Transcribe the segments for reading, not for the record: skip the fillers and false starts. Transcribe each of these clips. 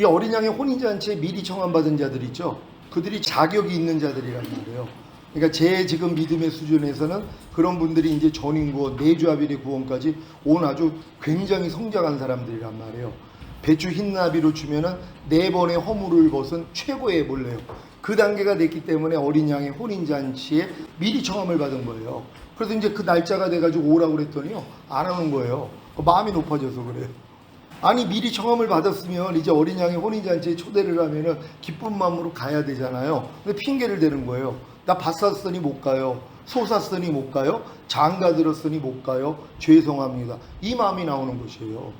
이 어린 양의 혼인잔치에 미리 청함받은 자들 있죠. 그들이 자격이 있는 자들이란 말이에요. 그러니까 제 지금 믿음의 수준에서는 그런 분들이 이제 전인구원, 내주합일의 구원까지 온 아주 굉장히 성장한 사람들이란 말이에요. 배추 흰나비로 주면은 4번의 허물을 벗은 최고의 몰래요. 그 단계가 됐기 때문에 어린 양의 혼인잔치에 미리 청함을 받은 거예요. 그래서 이제 그 날짜가 돼가지고 오라고 그랬더니요, 안 오는 거예요. 마음이 높아져서 그래요. 아니 미리 청함을 받았으면 이제 어린 양의 혼인잔치에 초대를 하면은 기쁜 마음으로 가야 되잖아요. 근데 핑계를 대는 거예요. 나 밭 샀으니 못 가요. 소 샀으니 못 가요. 장가 들었으니 못 가요. 죄송합니다. 이 마음이 나오는 것이에요.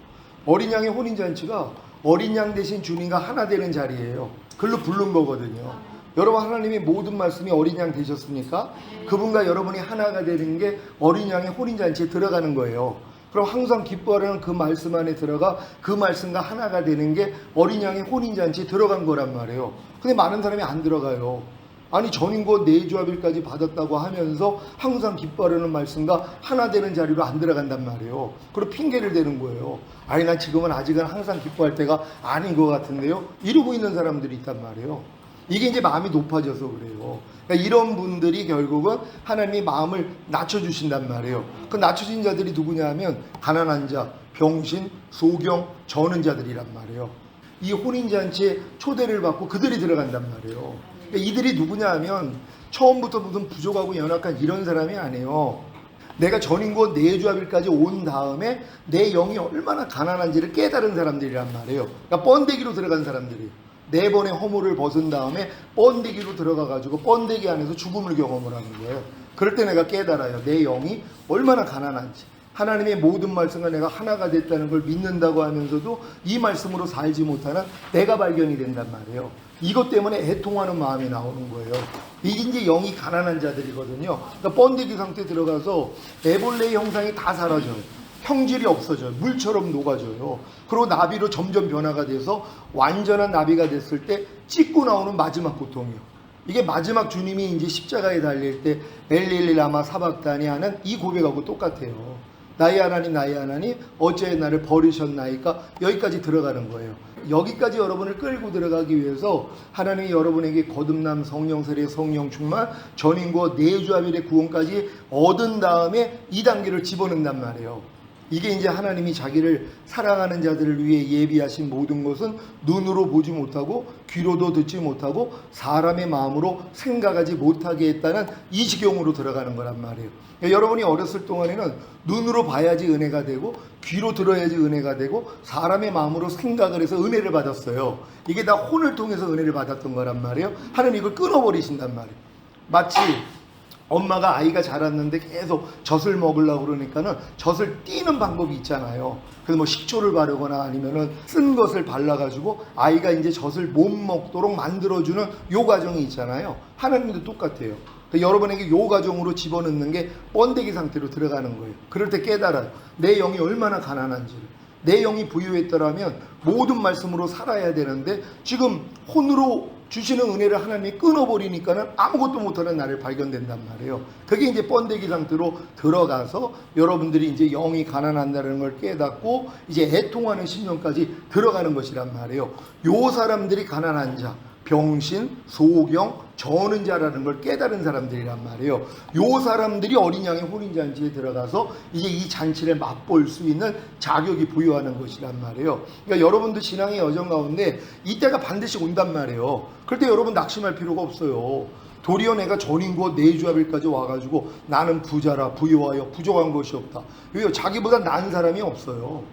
어린 양의 혼인잔치가 어린 양 대신 주님과 하나 되는 자리예요. 글로 부른 거거든요. 여러분, 하나님의 모든 말씀이 어린 양 되셨습니까? 그분과 여러분이 하나가 되는 게 어린 양의 혼인잔치에 들어가는 거예요. 그럼 항상 기뻐하라는 그 말씀 안에 들어가 그 말씀과 하나가 되는 게 어린 양의 혼인잔치에 들어간 거란 말이에요. 근데 많은 사람이 안 들어가요. 아니 전인과 내주합일까지 받았다고 하면서 항상 기뻐하라는 말씀과 하나 되는 자리로 안 들어간단 말이에요. 그리고 핑계를 대는 거예요. 아니 난 지금은 아직은 항상 기뻐할 때가 아닌 것 같은데요. 이러고 있는 사람들이 있단 말이에요. 이게 이제 마음이 높아져서 그래요. 그러니까 이런 분들이 결국은 하나님이 마음을 낮춰주신단 말이에요. 그 낮춰진 자들이 누구냐 하면 가난한 자, 병신, 소경, 저는 자들이란 말이에요. 이 혼인잔치에 초대를 받고 그들이 들어간단 말이에요. 그러니까 이들이 누구냐 하면 처음부터 무슨 부족하고 연약한 이런 사람이 아니에요. 내가 전인과 내주합일까지 온 다음에 내 영이 얼마나 가난한지를 깨달은 사람들이란 말이에요. 그러니까 번데기로 들어간 사람들이에요. 4번의 허물을 벗은 다음에 번데기로 들어가가지고 번데기 안에서 죽음을 경험을 하는 거예요. 그럴 때 내가 깨달아요. 내 영이 얼마나 가난한지. 하나님의 모든 말씀과 내가 하나가 됐다는 걸 믿는다고 하면서도 이 말씀으로 살지 못하는 내가 발견이 된단 말이에요. 이것 때문에 애통하는 마음이 나오는 거예요. 이게 이제 영이 가난한 자들이거든요. 그러니까 번데기 상태에 들어가서 애벌레의 형상이 다 사라져요. 형질이 없어져요. 물처럼 녹아져요. 그리고 나비로 점점 변화가 돼서 완전한 나비가 됐을 때 찢고 나오는 마지막 고통이요. 이게 마지막 주님이 이제 십자가에 달릴 때 엘리엘리 라마 사박다니 하는 이 고백하고 똑같아요. 나의 하나님 어찌 나를 버리셨나이까. 여기까지 들어가는 거예요. 여기까지 여러분을 끌고 들어가기 위해서 하나님이 여러분에게 거듭남, 성령 세례, 성령 충만, 전인과 내주합일의 구원까지 얻은 다음에 이 단계를 집어넣는단 말이에요. 이게 이제 하나님이 자기를 사랑하는 자들을 위해 예비하신 모든 것은 눈으로 보지 못하고 귀로도 듣지 못하고 사람의 마음으로 생각하지 못하게 했다는 이 지경으로 들어가는 거란 말이에요. 그러니까 여러분이 어렸을 동안에는 눈으로 봐야지 은혜가 되고 귀로 들어야지 은혜가 되고 사람의 마음으로 생각을 해서 은혜를 받았어요. 이게 다 혼을 통해서 은혜를 받았던 거란 말이에요. 하나님 이걸 끊어버리신단 말이에요. 마치 엄마가 아이가 자랐는데 계속 젖을 먹으려고 그러니까는 젖을 띄는 방법이 있잖아요. 그래서 뭐 식초를 바르거나 아니면은 쓴 것을 발라가지고 아이가 이제 젖을 못 먹도록 만들어주는 요 과정이 있잖아요. 하나님도 똑같아요. 그러니까 여러분에게 요 과정으로 집어넣는 게 번데기 상태로 들어가는 거예요. 그럴 때 깨달아요. 내 영이 얼마나 가난한지를. 내 영이 부유했더라면 모든 말씀으로 살아야 되는데 지금 혼으로 주시는 은혜를 하나님이 끊어버리니까는 아무것도 못하는 나를 발견된단 말이에요. 그게 이제 번데기 상태로 들어가서 여러분들이 이제 영이 가난한다는 걸 깨닫고 이제 애통하는 심령까지 들어가는 것이란 말이에요. 요 사람들이 가난한 자, 병신, 소경, 저는 자라는 걸 깨달은 사람들이란 말이에요. 요 사람들이 어린 양의 혼인잔치에 들어가서 이제 이 잔치를 맛볼 수 있는 자격이 부여하는 것이란 말이에요. 그러니까 여러분들 신앙의 여정 가운데 이때가 반드시 온단 말이에요. 그럴 때 여러분 낙심할 필요가 없어요. 도리어 내가 전인과 내주합일까지 와가지고 나는 부자라 부유하여 부족한 것이 없다. 왜요? 자기보다 나은 사람이 없어요.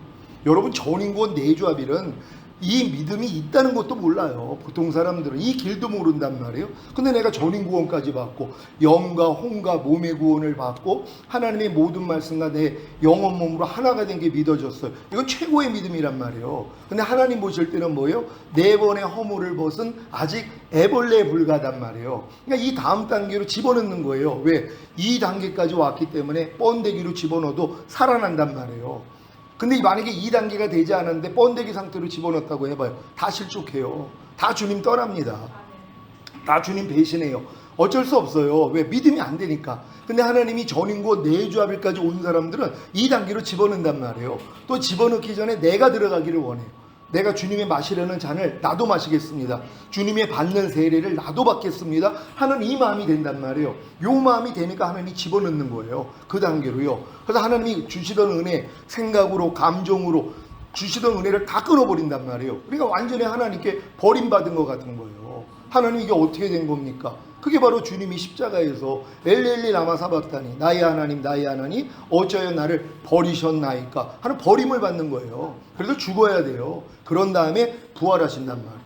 여러분 전인과 내주합일은 이 믿음이 있다는 것도 몰라요. 보통 사람들은 이 길도 모른단 말이에요. 근데 내가 전인 구원까지 받고 영과 혼과 몸의 구원을 받고 하나님의 모든 말씀과 내 영혼 몸으로 하나가 된 게 믿어졌어요. 이건 최고의 믿음이란 말이에요. 근데 하나님 보실 때는 뭐예요? 4번의 허물을 벗은 아직 애벌레에 불과하단 말이에요. 그러니까 이 다음 단계로 집어넣는 거예요. 왜? 이 단계까지 왔기 때문에 번데기로 집어넣어도 살아난단 말이에요. 근데 만약에 2단계가 되지 않았는데 번데기 상태로 집어넣었다고 해봐요. 다 실족해요. 다 주님 떠납니다. 다 주님 배신해요. 어쩔 수 없어요. 왜? 믿음이 안 되니까. 근데 하나님이 전인과 내주합일까지 온 사람들은 2단계로 집어넣는단 말이에요. 또 집어넣기 전에 내가 들어가기를 원해요. 내가 주님의 마시려는 잔을 나도 마시겠습니다. 주님의 받는 세례를 나도 받겠습니다 하는 이 마음이 된단 말이에요. 요 마음이 되니까 하나님이 집어넣는 거예요. 그 단계로요. 그래서 하나님이 주시던 은혜, 생각으로, 감정으로 주시던 은혜를 다 끊어버린단 말이에요. 그러니까 완전히 하나님께 버림받은 것 같은 거예요. 하나님 이게 어떻게 된 겁니까? 그게 바로 주님이 십자가에서 엘리엘리 라마 사박다니, 나의 하나님 나의 하나님 어찌하여 나를 버리셨나이까 하는 버림을 받는 거예요. 그래서 죽어야 돼요. 그런 다음에 부활하신단 말이에요.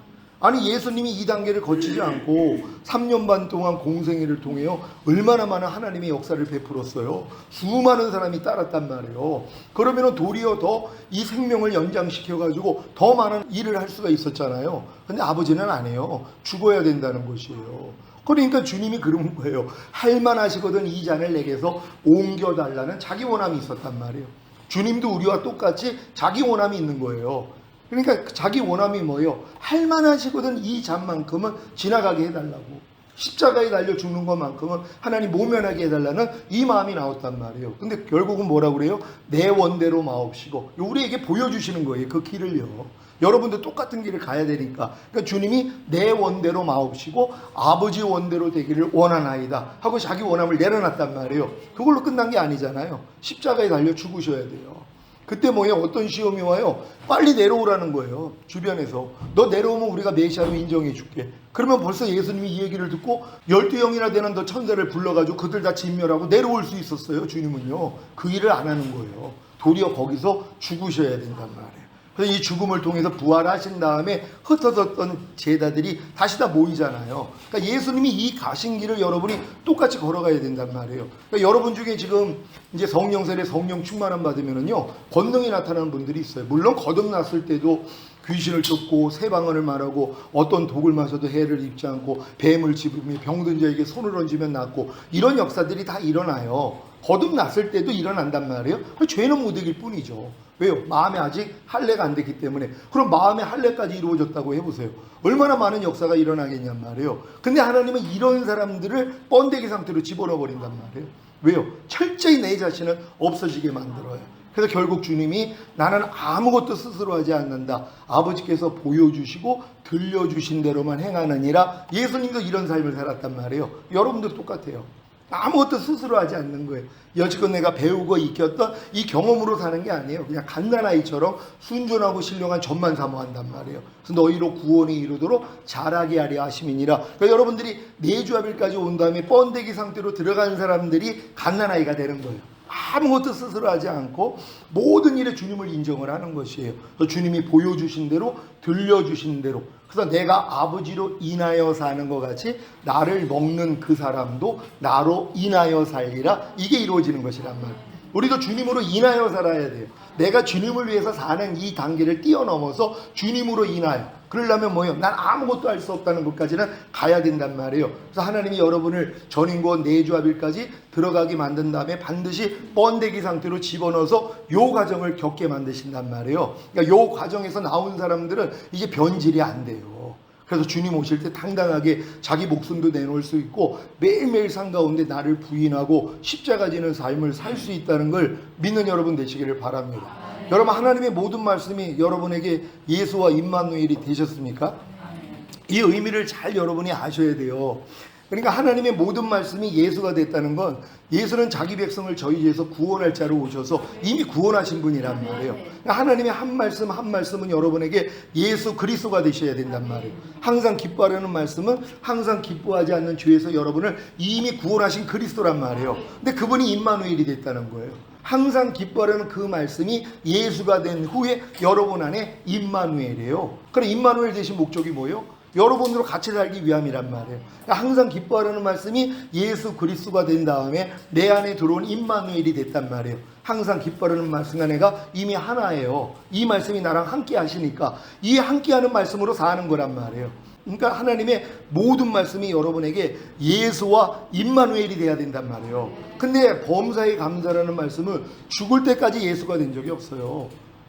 아니 예수님이 이 단계를 거치지 않고 3년 반 동안 공생애를 통해요 얼마나 많은 하나님의 역사를 베풀었어요. 수많은 사람이 따랐단 말이에요. 그러면 도리어 더 이 생명을 연장시켜 가지고 더 많은 일을 할 수가 있었잖아요. 근데 아버지는 안 해요. 죽어야 된다는 것이에요. 그러니까 주님이 그런 거예요. 할만하시거든 이 잔을 내게서 옮겨달라는 자기 원함이 있었단 말이에요. 주님도 우리와 똑같이 자기 원함이 있는 거예요. 그러니까 자기 원함이 뭐예요? 할만하시거든 이 잔만큼은 지나가게 해달라고. 십자가에 달려 죽는 것만큼은 하나님 모면하게 해달라는 이 마음이 나왔단 말이에요. 근데 결국은 뭐라고 그래요? 내 원대로 마옵시고. 우리에게 보여주시는 거예요. 그 길을요. 여러분도 똑같은 길을 가야 되니까. 그러니까 주님이 내 원대로 마옵시고 아버지 원대로 되기를 원하나이다 하고 자기 원함을 내려놨단 말이에요. 그걸로 끝난 게 아니잖아요. 십자가에 달려 죽으셔야 돼요. 그때 뭐예요? 어떤 시험이 와요? 빨리 내려오라는 거예요. 주변에서. 너 내려오면 우리가 메시아로 인정해 줄게. 그러면 벌써 예수님이 이 얘기를 듣고 12형이나 되는 더 천사를 불러가지고 그들 다 진멸하고 내려올 수 있었어요. 주님은요. 그 일을 안 하는 거예요. 도리어 거기서 죽으셔야 된단 말이에요. 그래서 이 죽음을 통해서 부활하신 다음에 흩어졌던 제자들이 다시 다 모이잖아요. 그러니까 예수님이 이 가신 길을 여러분이 똑같이 걸어가야 된단 말이에요. 그러니까 여러분 중에 지금 이제 성령 세례, 성령 충만함 받으면은요 권능이 나타나는 분들이 있어요. 물론 거듭났을 때도 귀신을 쫓고 새방언을 말하고 어떤 독을 마셔도 해를 입지 않고 뱀을 집으며 병든 자에게 손을 얹으면 낫고 이런 역사들이 다 일어나요. 거듭났을 때도 일어난단 말이에요. 죄는 못 이길 뿐이죠. 왜요? 마음에 아직 할례가 안 됐기 때문에. 그럼 마음의 할례까지 이루어졌다고 해보세요. 얼마나 많은 역사가 일어나겠냔 말이에요. 근데 하나님은 이런 사람들을 번데기 상태로 집어넣어 버린단 말이에요. 왜요? 철저히 내 자신은 없어지게 만들어요. 그래서 결국 주님이 나는 아무것도 스스로 하지 않는다. 아버지께서 보여주시고 들려주신 대로만 행하느니라. 예수님도 이런 삶을 살았단 말이에요. 여러분도 똑같아요. 아무것도 스스로 하지 않는 거예요. 여지껏 내가 배우고 익혔던 이 경험으로 사는 게 아니에요. 그냥 갓난아이처럼 순전하고 신령한 젖만 사모한단 말이에요. 그래서 너희로 구원이 이루도록 자라게 하려 하심이니라. 그러니까 여러분들이 내주합일까지 온 다음에 번데기 상태로 들어간 사람들이 갓난아이가 되는 거예요. 아무것도 스스로 하지 않고 모든 일에 주님을 인정을 하는 것이에요. 그래서 주님이 보여주신 대로 들려주신 대로. 그래서 내가 아버지로 인하여 사는 것 같이 나를 먹는 그 사람도 나로 인하여 살리라. 이게 이루어지는 것이란 말이에요. 우리도 주님으로 인하여 살아야 돼요. 내가 주님을 위해서 사는 이 단계를 뛰어넘어서 주님으로 인하여. 그러려면 뭐예요? 난 아무것도 할 수 없다는 것까지는 가야 된단 말이에요. 그래서 하나님이 여러분을 전인권 내주합일까지 들어가게 만든 다음에 반드시 번데기 상태로 집어넣어서 요 과정을 겪게 만드신단 말이에요. 그러니까 요 과정에서 나온 사람들은 이게 변질이 안 돼요. 그래서 주님 오실 때 당당하게 자기 목숨도 내놓을 수 있고 매일매일 삶 가운데 나를 부인하고 십자가 지는 삶을 살 수 있다는 걸 믿는 여러분 되시기를 바랍니다. 여러분 하나님의 모든 말씀이 여러분에게 예수와 임마누엘이 되셨습니까? 이 의미를 잘 여러분이 아셔야 돼요. 그러니까 하나님의 모든 말씀이 예수가 됐다는 건 예수는 자기 백성을 저희 죄에서 구원할 자로 오셔서 이미 구원하신 분이란 말이에요. 그러니까 하나님의 한 말씀 한 말씀은 여러분에게 예수 그리스도가 되셔야 된단 말이에요. 항상 기뻐하려는 말씀은 항상 기뻐하지 않는 죄에서 여러분을 이미 구원하신 그리스도란 말이에요. 근데 그분이 임마누엘이 됐다는 거예요. 항상 기뻐하려는 그 말씀이 예수가 된 후에 여러분 안에 임마누엘이에요. 그럼 임마누엘 되신 목적이 뭐예요? 여러분으로 같이 살기 위함이란 말이에요. 그러니까 항상 기뻐하라는 말씀이 예수 그리스도가 된 다음에 내 안에 들어온 임마누엘이 됐단 말이에요. 항상 기뻐하라는 말씀과 내가 이미 하나예요. 이 말씀이 나랑 함께 하시니까 이 함께하는 말씀으로 사는 거란 말이에요. 그러니까 하나님의 모든 말씀이 여러분에게 예수와 임마누엘이 돼야 된단 말이에요. 근데 범사에 감사라는 말씀은 죽을 때까지 예수가 된 적이 없어요.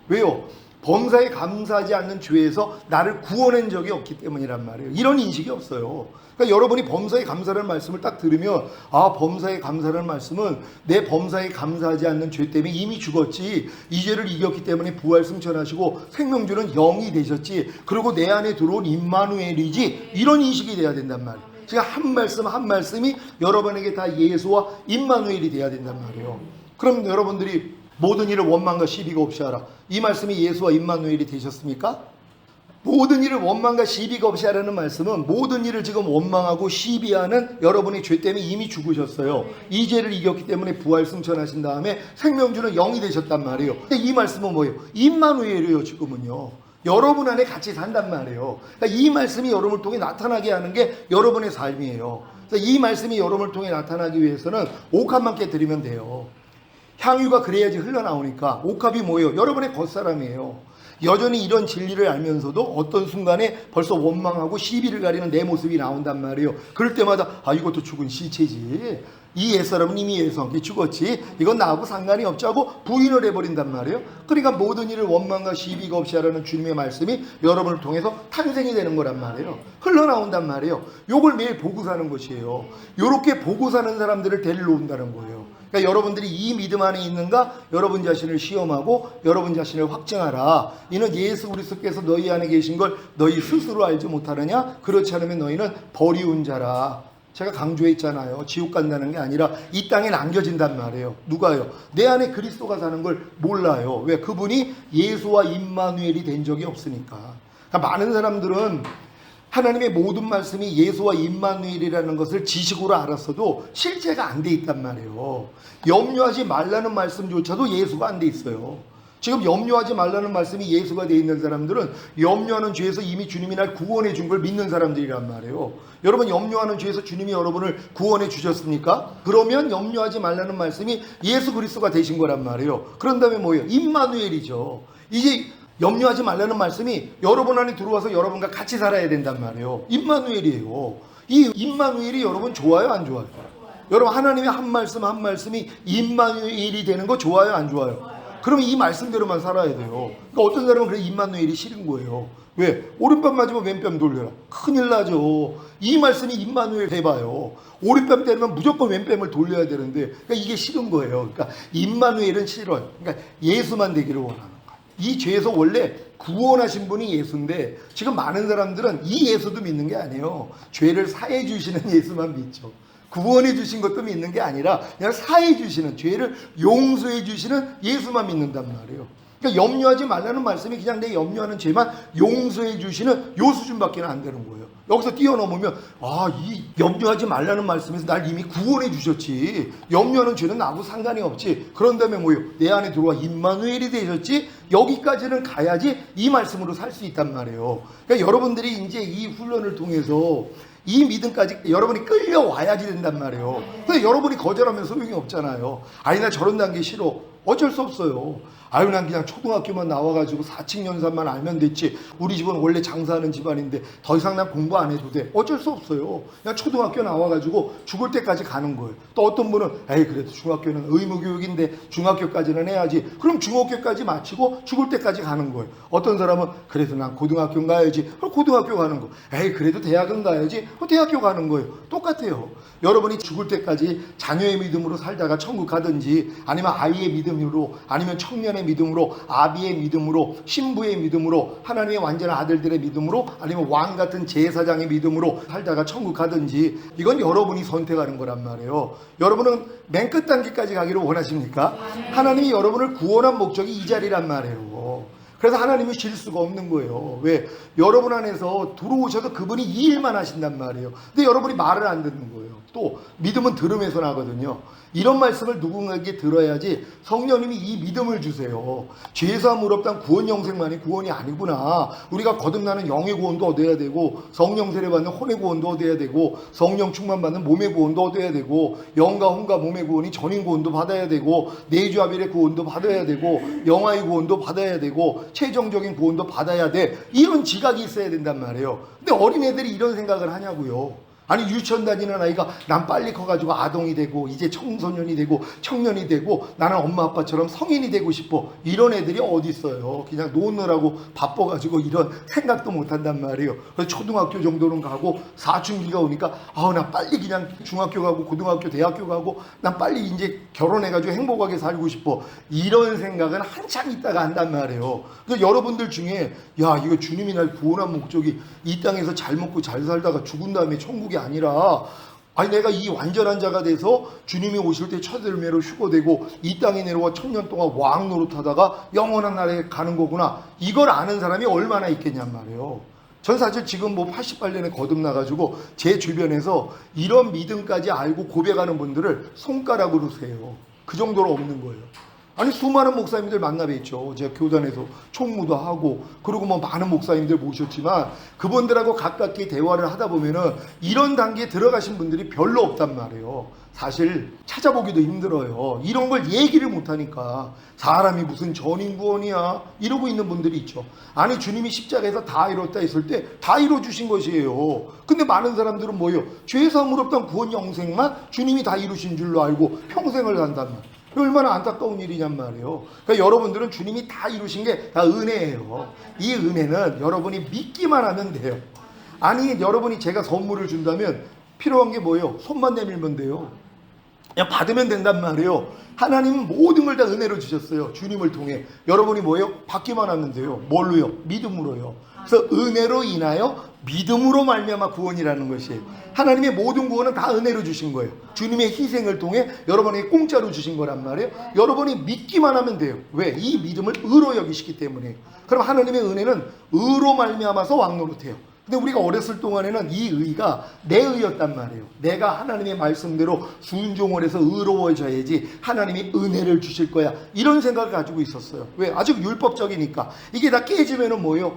왜요? 범사에 감사하지 않는 죄에서 나를 구원한 적이 없기 때문이란 말이에요. 이런 인식이 없어요. 그러니까 여러분이 범사에 감사라는 말씀을 딱 들으면 아, 범사에 감사라는 말씀은 내 범사에 감사하지 않는 죄 때문에 이미 죽었지, 이 죄를 이겼기 때문에 부활 승천하시고 생명주는 영이 되셨지, 그리고 내 안에 들어온 임마누엘이지, 이런 인식이 돼야 된단 말이에요. 제가 한 말씀 한 말씀이 여러분에게 다 예수와 임마누엘이 돼야 된단 말이에요. 그럼 여러분들이 모든 일을 원망과 시비가 없이 하라, 이 말씀이 예수와 임마누엘이 되셨습니까? 모든 일을 원망과 시비가 없이 하라는 말씀은 모든 일을 지금 원망하고 시비하는 여러분의 죄 때문에 이미 죽으셨어요. 이 죄를 이겼기 때문에 부활 승천하신 다음에 생명주는 영이 되셨단 말이에요. 근데 이 말씀은 뭐예요? 임마누엘이에요. 지금은요, 여러분 안에 같이 산단 말이에요. 그러니까 이 말씀이 여러분을 통해 나타나게 하는 게 여러분의 삶이에요. 그래서 이 말씀이 여러분을 통해 나타나기 위해서는 옥합만 깨뜨리면 돼요. 향유가 그래야지 흘러나오니까. 옥합이 뭐예요? 여러분의 겉사람이에요. 여전히 이런 진리를 알면서도 어떤 순간에 벌써 원망하고 시비를 가리는 내 모습이 나온단 말이에요. 그럴 때마다 아, 이것도 죽은 시체지, 이 옛사람은 이미 예수함께 죽었지, 이건 나하고 상관이 없자고 부인을 해버린단 말이에요. 그러니까 모든 일을 원망과 시비가 없이 하라는 주님의 말씀이 여러분을 통해서 탄생이 되는 거란 말이에요. 흘러나온단 말이에요. 요걸 매일 보고 사는 것이에요. 요렇게 보고 사는 사람들을 데리러 온다는 거예요. 그러니까 여러분들이 이 믿음 안에 있는가 여러분 자신을 시험하고 여러분 자신을 확증하라. 이는 예수 그리스도께서 너희 안에 계신 걸 너희 스스로 알지 못하느냐? 그렇지 않으면 너희는 버리운 자라. 제가 강조했잖아요. 지옥 간다는 게 아니라 이 땅에 남겨진단 말이에요. 누가요? 내 안에 그리스도가 사는 걸 몰라요. 왜? 그분이 예수와 임마누엘이 된 적이 없으니까. 그러니까 많은 사람들은 하나님의 모든 말씀이 예수와 임마누엘이라는 것을 지식으로 알았어도 실제가 안 돼 있단 말이에요. 염려하지 말라는 말씀조차도 예수가 안 돼 있어요. 지금 염려하지 말라는 말씀이 예수가 돼 있는 사람들은 염려하는 죄에서 이미 주님이 날 구원해 준 걸 믿는 사람들이란 말이에요. 여러분, 염려하는 죄에서 주님이 여러분을 구원해 주셨습니까? 그러면 염려하지 말라는 말씀이 예수 그리스도가 되신 거란 말이에요. 그런 다음에 뭐예요? 임마누엘이죠. 이제 염려하지 말라는 말씀이 여러분 안에 들어와서 여러분과 같이 살아야 된단 말이에요. 임마누엘이에요. 이 임마누엘이 여러분 좋아요, 안 좋아요? 여러분, 하나님의 한 말씀 한 말씀이 임마누엘이 되는 거 좋아요, 안 좋아요? 그러면 이 말씀대로만 살아야 돼요. 그러니까 어떤 사람은 그래 임마누엘이 싫은 거예요. 왜? 오른뺨 맞으면 왼뺨 돌려라. 큰일 나죠. 이 말씀이 임마누엘 돼봐요. 오른뺨 때리면 무조건 왼뺨을 돌려야 되는데, 그러니까 이게 싫은 거예요. 그러니까 임마누엘은 싫어요. 그러니까 예수만 되기를 원하는 거예요. 이 죄에서 원래 구원하신 분이 예수인데 지금 많은 사람들은 이 예수도 믿는 게 아니에요. 죄를 사해 주시는 예수만 믿죠. 구원해 주신 것도 믿는 게 아니라 그냥 사해 주시는, 죄를 용서해 주시는 예수만 믿는단 말이에요. 그러니까 염려하지 말라는 말씀이 그냥 내 염려하는 죄만 용서해 주시는 요 수준밖에 안 되는 거예요. 여기서 뛰어넘으면 아, 이 염려하지 말라는 말씀에서 날 이미 구원해 주셨지, 염려하는 죄는 나하고 상관이 없지, 그런 다음에 뭐예요? 내 안에 들어와 임마누엘이 되셨지, 여기까지는 가야지 이 말씀으로 살 수 있단 말이에요. 그러니까 여러분들이 이제 이 훈련을 통해서 이 믿음까지 여러분이 끌려와야지 된단 말이에요. 근데 여러분이 거절하면 소용이 없잖아요. 아니, 나 저런 단계 싫어. 어쩔 수 없어요. 아유, 난 그냥 초등학교만 나와가지고 4층 연산만 알면 됐지. 우리 집은 원래 장사하는 집안인데 더 이상 난 공부 안 해도 돼. 어쩔 수 없어요. 그냥 초등학교 나와가지고 죽을 때까지 가는 거예요. 또 어떤 분은 에이, 그래도 중학교는 의무교육인데 중학교까지는 해야지. 그럼 중학교까지 마치고 죽을 때까지 가는 거예요. 어떤 사람은 그래도 난 고등학교 가야지. 그럼 고등학교 가는 거. 에이, 그래도 대학은 가야지. 그럼 대학교 가는 거예요. 똑같아요. 여러분이 죽을 때까지 자녀의 믿음으로 살다가 천국 가든지, 아니면 아이의 믿음으로, 아니면 청년의 믿음으로, 아비의 믿음으로, 신부의 믿음으로, 하나님의 완전한 아들들의 믿음으로, 아니면 왕 같은 제사장의 믿음으로 살다가 천국 가든지, 이건 여러분이 선택하는 거란 말이에요. 여러분은 맨 끝 단계까지 가기를 원하십니까? 하나님이 여러분을 구원한 목적이 이 자리란 말이에요. 그래서 하나님이 질 수가 없는 거예요. 왜? 여러분 안에서 들어오셔도 그분이 이 일만 하신단 말이에요. 근데 여러분이 말을 안 듣는 거예요. 또 믿음은 들음에서 나거든요. 이런 말씀을 누군가에게 들어야지 성령님이 이 믿음을 주세요. 죄사함을 없단 구원 영생만이 구원이 아니구나. 우리가 거듭나는 영의 구원도 얻어야 되고, 성령 세례받는 혼의 구원도 얻어야 되고, 성령 충만받는 몸의 구원도 얻어야 되고, 영과 혼과 몸의 구원이 전인 구원도 받아야 되고, 내주아벨의 구원도 받아야 되고, 영화의 구원도 받아야 되고, 최종적인 구원도 받아야 돼. 이런 지각이 있어야 된단 말이에요. 근데 어린애들이 이런 생각을 하냐고요. 아니 유치원 다니는 아이가 난 빨리 커가지고 아동이 되고 이제 청소년이 되고 청년이 되고 나는 엄마 아빠처럼 성인이 되고 싶어. 이런 애들이 어디 있어요. 그냥 노느라고 바빠가지고 이런 생각도 못한단 말이에요. 그래서 초등학교 정도는 가고 사춘기가 오니까 나 빨리 그냥 중학교 가고 고등학교 대학교 가고 난 빨리 이제 결혼해가지고 행복하게 살고 싶어. 이런 생각은 한참 있다가 한단 말이에요. 그래서 여러분들 중에 이거 주님이 날 구원한 목적이 이 땅에서 잘 먹고 잘 살다가 죽은 다음에 천국이 아니라 내가 이 완전한 자가 돼서 주님이 오실 때 첫 열매로 휴거되고 이 땅에 내려와 1000년 동안 왕 노릇하다가 영원한 나라에 가는 거구나. 이걸 아는 사람이 얼마나 있겠냔 말이에요. 전 사실 지금 88년에 거듭나가지고 제 주변에서 이런 믿음까지 알고 고백하는 분들을 손가락으로 세요. 그 정도로 없는 거예요. 수많은 목사님들 만나 뵀죠. 제가 교단에서 총무도 하고 그리고 많은 목사님들 모셨지만 그분들하고 가깝게 대화를 하다 보면은 이런 단계에 들어가신 분들이 별로 없단 말이에요. 사실 찾아보기도 힘들어요. 이런 걸 얘기를 못하니까 사람이 무슨 전인구원이야 이러고 있는 분들이 있죠. 주님이 십자가에서 다 이뤘다 했을 때 다 이뤄주신 것이에요. 근데 많은 사람들은 뭐예요? 죄사함을 없던 구원 영생만 주님이 다 이루신 줄로 알고 평생을 산단 말이에요. 얼마나 안타까운 일이냔 말이에요. 그러니까 여러분들은 주님이 다 이루신 게 다 은혜예요. 이 은혜는 여러분이 믿기만 하면 돼요. 여러분이 제가 선물을 준다면 필요한 게 뭐예요? 손만 내밀면 돼요. 그냥 받으면 된단 말이에요. 하나님은 모든 걸 다 은혜로 주셨어요. 주님을 통해. 여러분이 뭐예요? 받기만 하면 돼요. 뭘로요? 믿음으로요. 그래서 은혜로 인하여 믿음으로 말미암아 구원이라는 것이에요. 하나님의 모든 구원은 다 은혜로 주신 거예요. 주님의 희생을 통해 여러분에게 공짜로 주신 거란 말이에요. 여러분이 믿기만 하면 돼요. 왜? 이 믿음을 의로 여기시기 때문에. 그럼 하나님의 은혜는 의로 말미암아서 왕노릇해요. 근데 우리가 어렸을 동안에는 이 의가 내 의였단 말이에요. 내가 하나님의 말씀대로 순종을 해서 의로워져야지 하나님이 은혜를 주실 거야. 이런 생각을 가지고 있었어요. 왜? 아직 율법적이니까. 이게 다 깨지면은 뭐예요?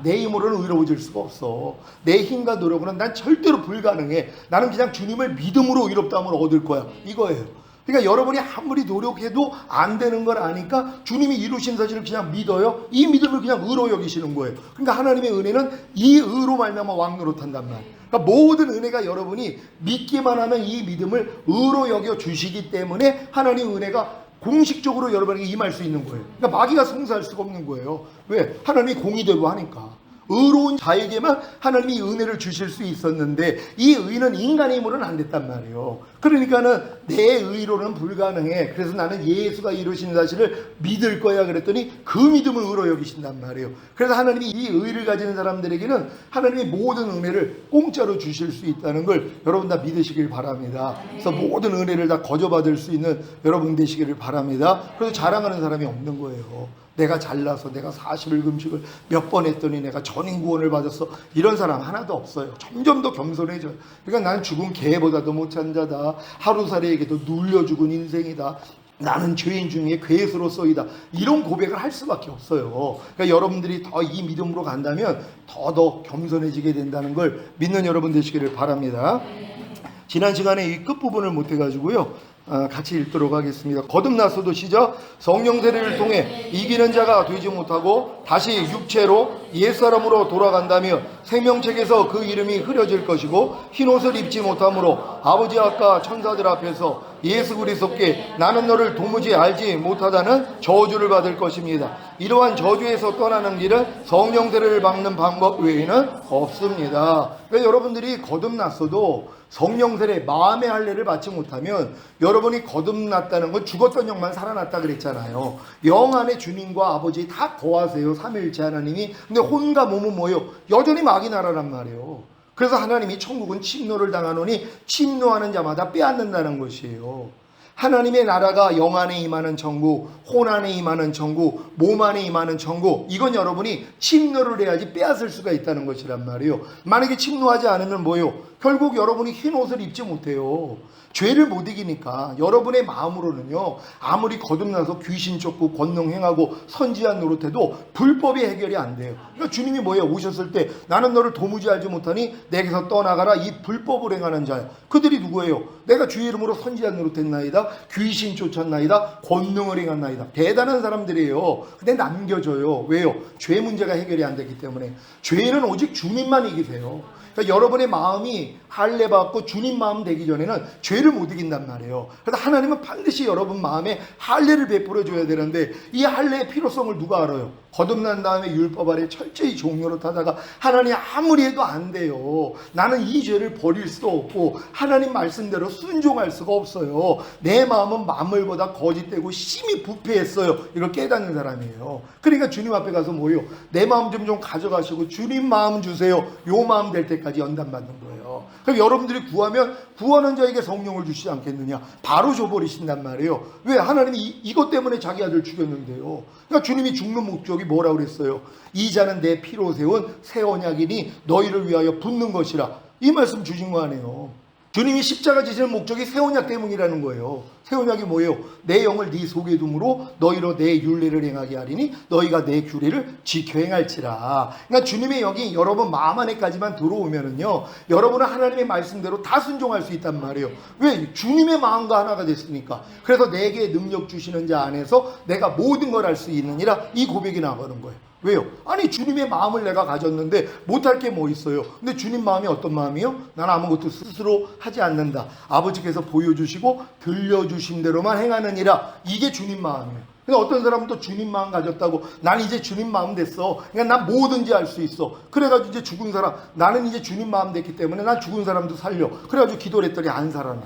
내 힘으로는 의로워질 수가 없어. 내 힘과 노력으로는 난 절대로 불가능해. 나는 그냥 주님을 믿음으로 의롭다함을 얻을 거야. 이거예요. 그러니까 여러분이 아무리 노력해도 안 되는 걸 아니까 주님이 이루신 사실을 그냥 믿어요. 이 믿음을 그냥 의로 여기시는 거예요. 그러니까 하나님의 은혜는 이 의로 말미암아 왕노릇한단 말이에요. 그러니까 모든 은혜가 여러분이 믿기만 하면 이 믿음을 의로 여겨 주시기 때문에 하나님의 은혜가 공식적으로 여러분에게 임할 수 있는 거예요. 그러니까 마귀가 성사할 수가 없는 거예요. 왜? 하나님이 공의대로 하니까. 의로운 자에게만 하나님이 은혜를 주실 수 있었는데 이 의는 인간의 힘으로는 안 됐단 말이에요. 그러니까는 내 의로는 불가능해. 그래서 나는 예수가 이루신 사실을 믿을 거야 그랬더니 그 믿음을 의로 여기신단 말이에요. 그래서 하나님이 이 의를 가지는 사람들에게는 하나님의 모든 은혜를 공짜로 주실 수 있다는 걸 여러분 다 믿으시길 바랍니다. 그래서 모든 은혜를 다 거저받을 수 있는 여러분 되시기를 바랍니다. 그래서 자랑하는 사람이 없는 거예요. 내가 잘나서 내가 40일 금식을 몇 번 했더니 내가 전인구원을 받았어. 이런 사람 하나도 없어요. 점점 더 겸손해져요. 그러니까 난 죽은 개보다도 못한 자다. 하루살이에게도 눌려 죽은 인생이다. 나는 죄인 중에 괴수로서이다. 이런 고백을 할 수밖에 없어요. 그러니까 여러분들이 더 이 믿음으로 간다면 더 겸손해지게 된다는 걸 믿는 여러분 되시기를 바랍니다. 지난 시간에 이 끝부분을 못해가지고요. 같이 읽도록 하겠습니다. 거듭나서도 시작. 성령 세례를 통해 이기는 자가 되지 못하고 다시 육체로 옛사람으로 돌아간다며 생명책에서 그 이름이 흐려질 것이고 흰옷을 입지 못하므로 아버지 아까 천사들 앞에서 예수 그리스도께 나는 너를 도무지 알지 못하다는 저주를 받을 것입니다. 이러한 저주에서 떠나는 길은 성령 세례를 받는 방법 외에는 없습니다. 그러니까 여러분들이 거듭났어도 성령 세례 마음의 할례를 받지 못하면 여러분이 거듭났다는 건 죽었던 영만 살아났다 그랬잖아요. 영 안에 주님과 아버지 다 거하세요. 삼위일체 하나님이. 근데 혼과 몸은 뭐예요? 여전히 마귀 나라란 말이에요. 그래서 하나님이 천국은 침노를 당하노니 침노하는 자마다 빼앗는다는 것이에요. 하나님의 나라가 영 안에 임하는 천국, 혼 안에 임하는 천국, 몸 안에 임하는 천국, 이건 여러분이 침노를 해야지 빼앗을 수가 있다는 것이란 말이에요. 만약에 침노하지 않으면 뭐예요? 결국 여러분이 흰 옷을 입지 못해요. 죄를 못 이기니까 여러분의 마음으로는요, 아무리 거듭나서 귀신 쫓고 권능 행하고 선지한 노릇해도 불법이 해결이 안 돼요. 그러니까 주님이 뭐예요? 오셨을 때 나는 너를 도무지 알지 못하니 내게서 떠나가라. 이 불법을 행하는 자야. 그들이 누구예요? 내가 주의 이름으로 선지한 노릇했나이다, 귀신 쫓았나이다, 권능을 행한나이다. 대단한 사람들이에요. 근데 남겨져요. 왜요? 죄 문제가 해결이 안 되기 때문에. 죄는 오직 주님만 이기세요. 그러니까 여러분의 마음이 할례 받고 주님 마음 되기 전에는 죄를 못 이긴단 말이에요. 그래서 하나님은 반드시 여러분 마음에 할례를 베풀어 줘야 되는데 이 할례의 필요성을 누가 알아요? 거듭난 다음에 율법 아래 철저히 종로로 타다가 하나님 아무리 해도 안 돼요. 나는 이 죄를 버릴 수도 없고 하나님 말씀대로 순종할 수가 없어요. 내 마음은 만물보다 거짓되고 심히 부패했어요. 이걸 깨닫는 사람이에요. 그러니까 주님 앞에 가서 뭐예요? 내 마음 좀 가져가시고 주님 마음 주세요. 요 마음 될 때까지 연단받는 거예요. 그럼 여러분들이 구하면 구하는 자에게 성령을 주시지 않겠느냐? 바로 줘버리신단 말이에요. 왜? 하나님이 이것 때문에 자기 아들 죽였는데요. 그러니까 주님이 죽는 목적이 뭐라고 그랬어요? 이 자는 내 피로 세운 새 언약이니 너희를 위하여 붓는 것이라. 이 말씀 주신 거 아니에요. 주님이 십자가 지시는 목적이 새 언약 때문이라는 거예요. 새 언약이 뭐예요? 내 영을 네 속에 둠으로 너희로 내 율례를 행하게 하리니 너희가 내 규례를 지켜 행할지라. 그러니까 주님의 영이 여러분 마음 안에까지만 들어오면은요, 여러분은 하나님의 말씀대로 다 순종할 수 있단 말이에요. 왜? 주님의 마음과 하나가 됐으니까. 그래서 내게 능력 주시는 자 안에서 내가 모든 걸 할 수 있느니라, 이 고백이 나가는 거예요. 왜요? 아니 주님의 마음을 내가 가졌는데 못할 게 뭐 있어요? 근데 주님 마음이 어떤 마음이요? 나는 아무것도 스스로 하지 않는다. 아버지께서 보여주시고 들려주신 대로만 행하느니라. 이게 주님 마음이에요. 근데 어떤 사람은 또 주님 마음 가졌다고 난 이제 주님 마음 됐어. 그러니까 난 뭐든지 할 수 있어. 그래가지고 이제 죽은 사람, 나는 이제 주님 마음 됐기 때문에 난 죽은 사람도 살려. 그래가지고 기도를 했더니 안 살아나.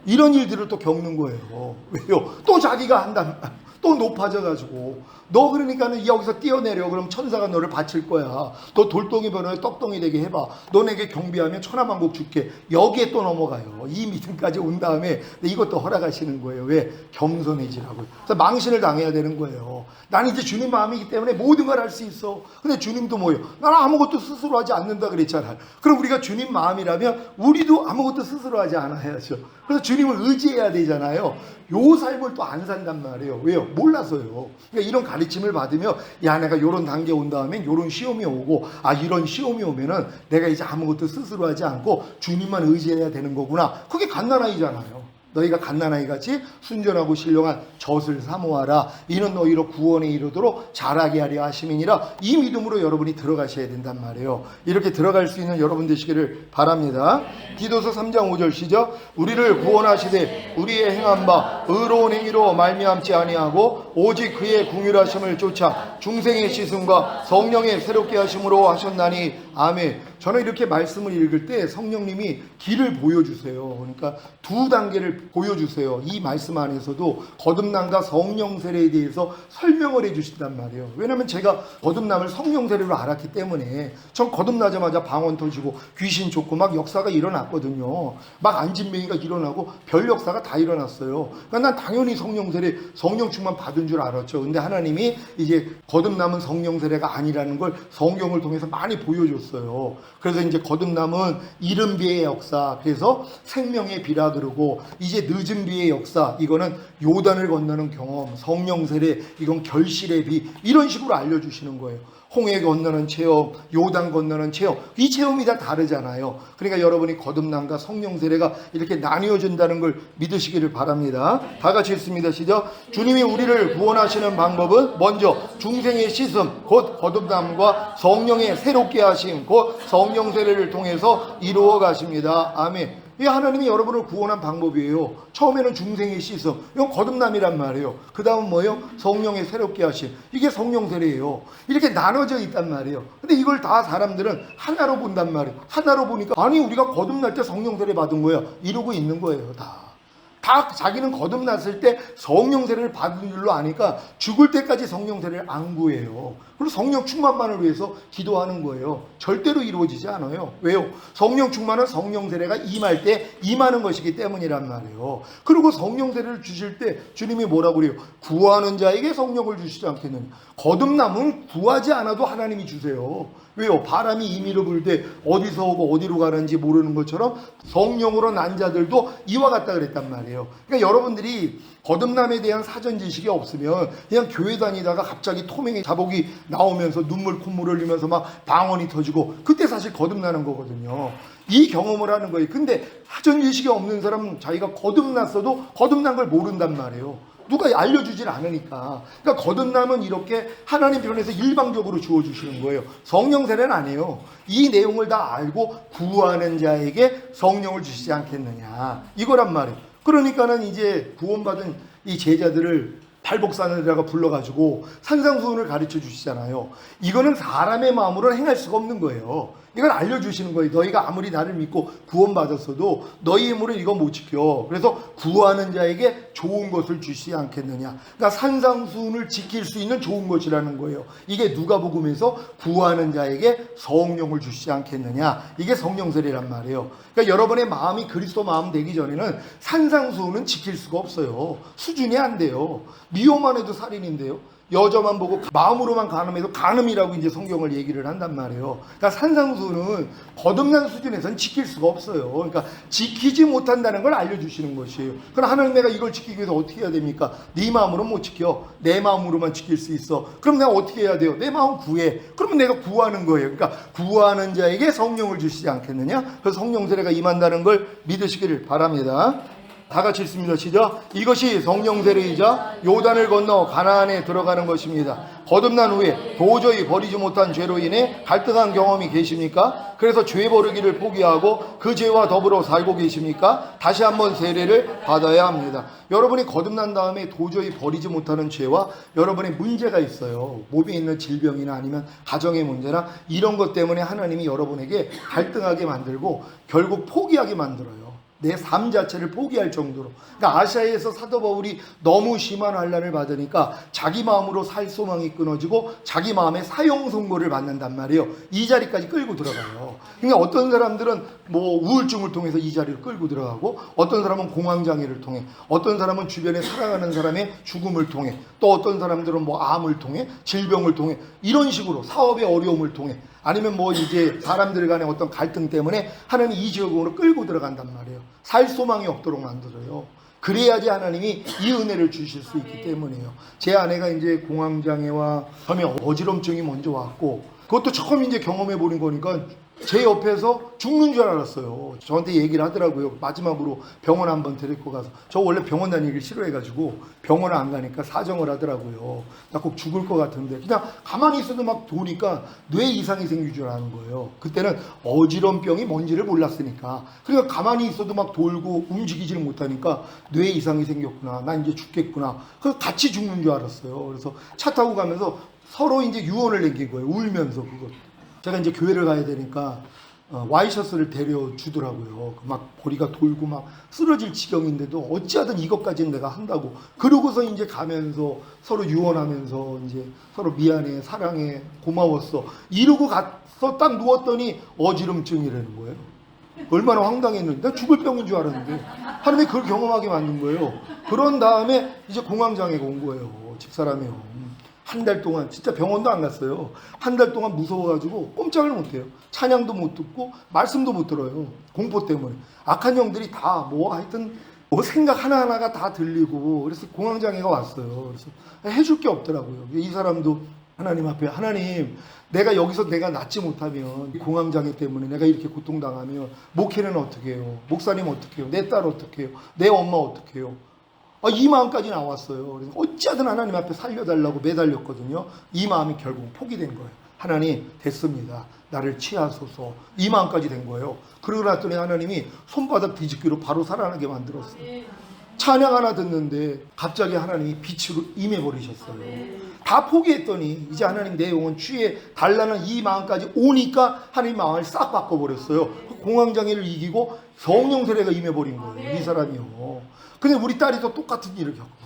이런 일들을 또 겪는 거예요. 왜요? 또 자기가 한단 말이에요. 또 높아져가지고 너 그러니까는 여기서 뛰어내려. 그럼 천사가 너를 바칠 거야. 너 돌덩이 변호에 떡덩이 되게 해봐. 너 내게 경비하면 천하만국 줄게. 여기에 또 넘어가요. 이 믿음까지 온 다음에 이것도 허락하시는 거예요. 왜? 겸손해지라고요. 그래서 망신을 당해야 되는 거예요. 나는 이제 주님 마음이기 때문에 모든 걸 할 수 있어. 근데 주님도 뭐예요? 나는 아무것도 스스로 하지 않는다 그랬잖아요. 그럼 우리가 주님 마음이라면 우리도 아무것도 스스로 하지 않아야죠. 그래서 주님을 의지해야 되잖아요. 요 삶을 또 안 산단 말이에요. 왜요? 몰라서요. 그러니까 이런 가르침을 받으면 야, 내가 요런 단계 온 다음에 요런 시험이 오고, 아, 이런 시험이 오면은 내가 이제 아무것도 스스로 하지 않고 주님만 의지해야 되는 거구나. 그게 갓난아이잖아요. 너희가 갓난아이 같이 순전하고 신령한 젖을 사모하라. 이는 너희로 구원에 이르도록 자라게 하려 하심이니라. 이 믿음으로 여러분이 들어가셔야 된단 말이에요. 이렇게 들어갈 수 있는 여러분 되시기를 바랍니다. 디도서 3장 5절 시작. 우리를 구원하시되 우리의 행한 바 의로운 행위로 말미암지 아니하고 오직 그의 궁휼하심을 쫓아 중생의 씻음과 성령의 새롭게 하심으로 하셨나니. 아멘. 저는 이렇게 말씀을 읽을 때 성령님이 길을 보여주세요. 그러니까 두 단계를 보여주세요. 이 말씀 안에서도 거듭남과 성령 세례에 대해서 설명을 해주신단 말이에요. 왜냐하면 제가 거듭남을 성령 세례로 알았기 때문에 전 거듭나자마자 방언 터지고 귀신 쫓고 막 역사가 일어났거든요. 막 안진뱅이가 일어나고 별 역사가 다 일어났어요. 그러니까 난 당연히 성령 세례, 성령 충만 받은 줄 알았죠. 근데 하나님이 이제 거듭남은 성령 세례가 아니라는 걸 성경을 통해서 많이 보여줬어요. 그래서 이제 거듭남은 이른 비의 역사, 그래서 생명의 비라 그러고, 이제 늦은 비의 역사, 이거는 요단을 건너는 경험, 성령 세례, 이건 결실의 비, 이런 식으로 알려주시는 거예요. 홍해 건너는 체험, 요단 건너는 체험, 이 체험이 다 다르잖아요. 그러니까 여러분이 거듭남과 성령 세례가 이렇게 나뉘어진다는 걸 믿으시기를 바랍니다. 다 같이 읽습니다. 시작. 주님이 우리를 구원하시는 방법은 먼저 중생의 씻음, 곧 거듭남과 성령의 새롭게 하심, 곧 성령 세례를 통해서 이루어 가십니다. 아멘. 이 하나님이 여러분을 구원한 방법이에요. 처음에는 중생의 씻음, 이건 거듭남이란 말이에요. 그 다음은 뭐예요? 성령의 새롭게 하심, 이게 성령 세례예요. 이렇게 나눠져 있단 말이에요. 근데 이걸 다 사람들은 하나로 본단 말이에요. 하나로 보니까 아니 우리가 거듭날 때 성령 세례 받은 거야 이러고 있는 거예요. 다 자기는 거듭났을 때 성령 세례를 받은 줄로 아니까 죽을 때까지 성령 세례를 안 구해요. 그리고 성령 충만만을 위해서 기도하는 거예요. 절대로 이루어지지 않아요. 왜요? 성령 충만은 성령 세례가 임할 때 임하는 것이기 때문이란 말이에요. 그리고 성령 세례를 주실 때 주님이 뭐라고 그래요? 구하는 자에게 성령을 주시지 않겠느냐. 거듭남은 구하지 않아도 하나님이 주세요. 왜요? 바람이 임의로 불 때 어디서 오고 어디로 가는지 모르는 것처럼 성령으로 난 자들도 이와 같다 그랬단 말이에요. 그러니까 여러분들이 거듭남에 대한 사전 지식이 없으면 그냥 교회 다니다가 갑자기 토맹이 자복이 나오면서 눈물 콧물 흘리면서 막 방언이 터지고, 그때 사실 거듭나는 거거든요. 이 경험을 하는 거예요. 근데 사전 지식이 없는 사람은 자기가 거듭났어도 거듭난 걸 모른단 말이에요. 누가 알려주질 않으니까. 그러니까 거듭남은 이렇게 하나님 편에서 일방적으로 주어주시는 거예요. 성령 세례는 아니에요. 이 내용을 다 알고 구하는 자에게 성령을 주시지 않겠느냐, 이거란 말이에요. 그러니까는 이제 구원받은 이 제자들을 발복사느라고 불러가지고 산상수훈을 가르쳐 주시잖아요. 이거는 사람의 마음으로는 행할 수가 없는 거예요. 이걸 알려주시는 거예요. 너희가 아무리 나를 믿고 구원받았어도 너희 힘으로 이거 못 지켜. 그래서 구하는 자에게 좋은 것을 주시지 않겠느냐. 그러니까 산상수훈을 지킬 수 있는 좋은 것이라는 거예요. 이게 누가복음에서 구하는 자에게 성령을 주시지 않겠느냐. 이게 성령세례란 말이에요. 그러니까 여러분의 마음이 그리스도 마음 되기 전에는 산상수훈은 지킬 수가 없어요. 수준이 안 돼요. 미워만 해도 살인인데요. 여자만 보고 마음으로만 간음해도 간음이라고 이제 성경을 얘기를 한단 말이에요. 그러니까 산상수훈은 거듭난 수준에서는 지킬 수가 없어요. 그러니까 지키지 못한다는 걸 알려주시는 것이에요. 그럼 하나님, 내가 이걸 지키기 위해서 어떻게 해야 됩니까? 네 마음으로는 못 지켜. 내 마음으로만 지킬 수 있어. 그럼 내가 어떻게 해야 돼요? 내 마음 구해. 그러면 내가 구하는 거예요. 그러니까 구하는 자에게 성령을 주시지 않겠느냐? 그래서 성령 세례가 임한다는 걸 믿으시기를 바랍니다. 다 같이 읽습니다. 시작. 이것이 성령 세례이자 요단을 건너 가나안에 들어가는 것입니다. 거듭난 후에 도저히 버리지 못한 죄로 인해 갈등한 경험이 계십니까? 그래서 죄 버리기를 포기하고 그 죄와 더불어 살고 계십니까? 다시 한번 세례를 받아야 합니다. 여러분이 거듭난 다음에 도저히 버리지 못하는 죄와 여러분의 문제가 있어요. 몸에 있는 질병이나 아니면 가정의 문제나 이런 것 때문에 하나님이 여러분에게 갈등하게 만들고 결국 포기하게 만들어요. 내 삶 자체를 포기할 정도로. 그러니까 아시아에서 사도 바울이 너무 심한 환난을 받으니까 자기 마음으로 살 소망이 끊어지고 자기 마음에 사형 선고를 받는단 말이에요. 이 자리까지 끌고 들어가요. 그러니까 어떤 사람들은 뭐 우울증을 통해서 이 자리를 끌고 들어가고, 어떤 사람은 공황장애를 통해, 어떤 사람은 주변에 사랑하는 사람의 죽음을 통해, 또 어떤 사람들은 뭐 암을 통해, 질병을 통해, 이런 식으로 사업의 어려움을 통해, 아니면 뭐 이제 사람들 간의 어떤 갈등 때문에 하나님이 이 지역으로 끌고 들어간단 말이에요. 살 소망이 없도록 만들어요. 그래야지 하나님이 이 은혜를 주실 수 있기 때문이에요. 제 아내가 이제 공황장애와 처음에 어지럼증이 먼저 왔고, 그것도 처음 이제 경험해 보는 거니까 제 옆에서 죽는 줄 알았어요. 저한테 얘기를 하더라고요. 마지막으로 병원 한번 데리고 가서. 저 원래 병원 다니기를 싫어해가지고 병원을 안 가니까 사정을 하더라고요. 나 꼭 죽을 것 같은데. 그냥 가만히 있어도 막 도니까 뇌 이상이 생길 줄 아는 거예요. 그때는 어지럼병이 뭔지를 몰랐으니까. 그러니까 가만히 있어도 막 돌고 움직이지를 못하니까 뇌 이상이 생겼구나. 나 이제 죽겠구나. 그래서 같이 죽는 줄 알았어요. 그래서 차 타고 가면서 서로 이제 유언을 남긴 거예요. 울면서 그거. 제가 이제 교회를 가야 되니까 와이셔츠를 데려주더라고요. 막 머리가 돌고 막 쓰러질 지경인데도 어찌하든 이것까지는 내가 한다고. 그러고서 이제 가면서 서로 유언하면서 이제 서로 미안해, 사랑해, 고마웠어. 이러고 가서 딱 누웠더니 어지럼증이라는 거예요. 얼마나 황당했는데. 나 죽을 병인 줄 알았는데 하나님이 그걸 경험하게 만든 거예요. 그런 다음에 이제 공황장애가 온 거예요. 집사람이요. 한 달 동안 진짜 병원도 안 갔어요. 한 달 동안 무서워가지고 꼼짝을 못해요. 찬양도 못 듣고 말씀도 못 들어요. 공포 때문에. 악한 영들이 다 뭐 하여튼 뭐 생각 하나하나가 다 들리고, 그래서 공황장애가 왔어요. 그래서 해줄 게 없더라고요. 이 사람도 하나님 앞에, 하나님, 내가 여기서 내가 낫지 못하면, 공황장애 때문에 내가 이렇게 고통당하면 목회는 어떻게 해요? 목사님 어떻게 해요? 내 딸 어떻게 해요? 내 엄마 어떻게 해요? 이 마음까지 나왔어요. 그래서 어찌하든 하나님 앞에 살려달라고 매달렸거든요. 이 마음이 결국 포기된 거예요. 하나님, 됐습니다. 나를 취하소서. 이 마음까지 된 거예요. 그러고 났더니 하나님이 손바닥 뒤집기로 바로 살아나게 만들었어요. 찬양 하나 듣는데 갑자기 하나님이 빛으로 임해버리셨어요. 다 포기했더니 이제 하나님, 내 영혼 취해 달라는 이 마음까지 오니까 하나님 마음을 싹 바꿔버렸어요. 공황장애를 이기고 성령 세례가 임해버린 거예요. 이 사람이요. 근데 우리 딸이 또 똑같은 일을 겪었어요.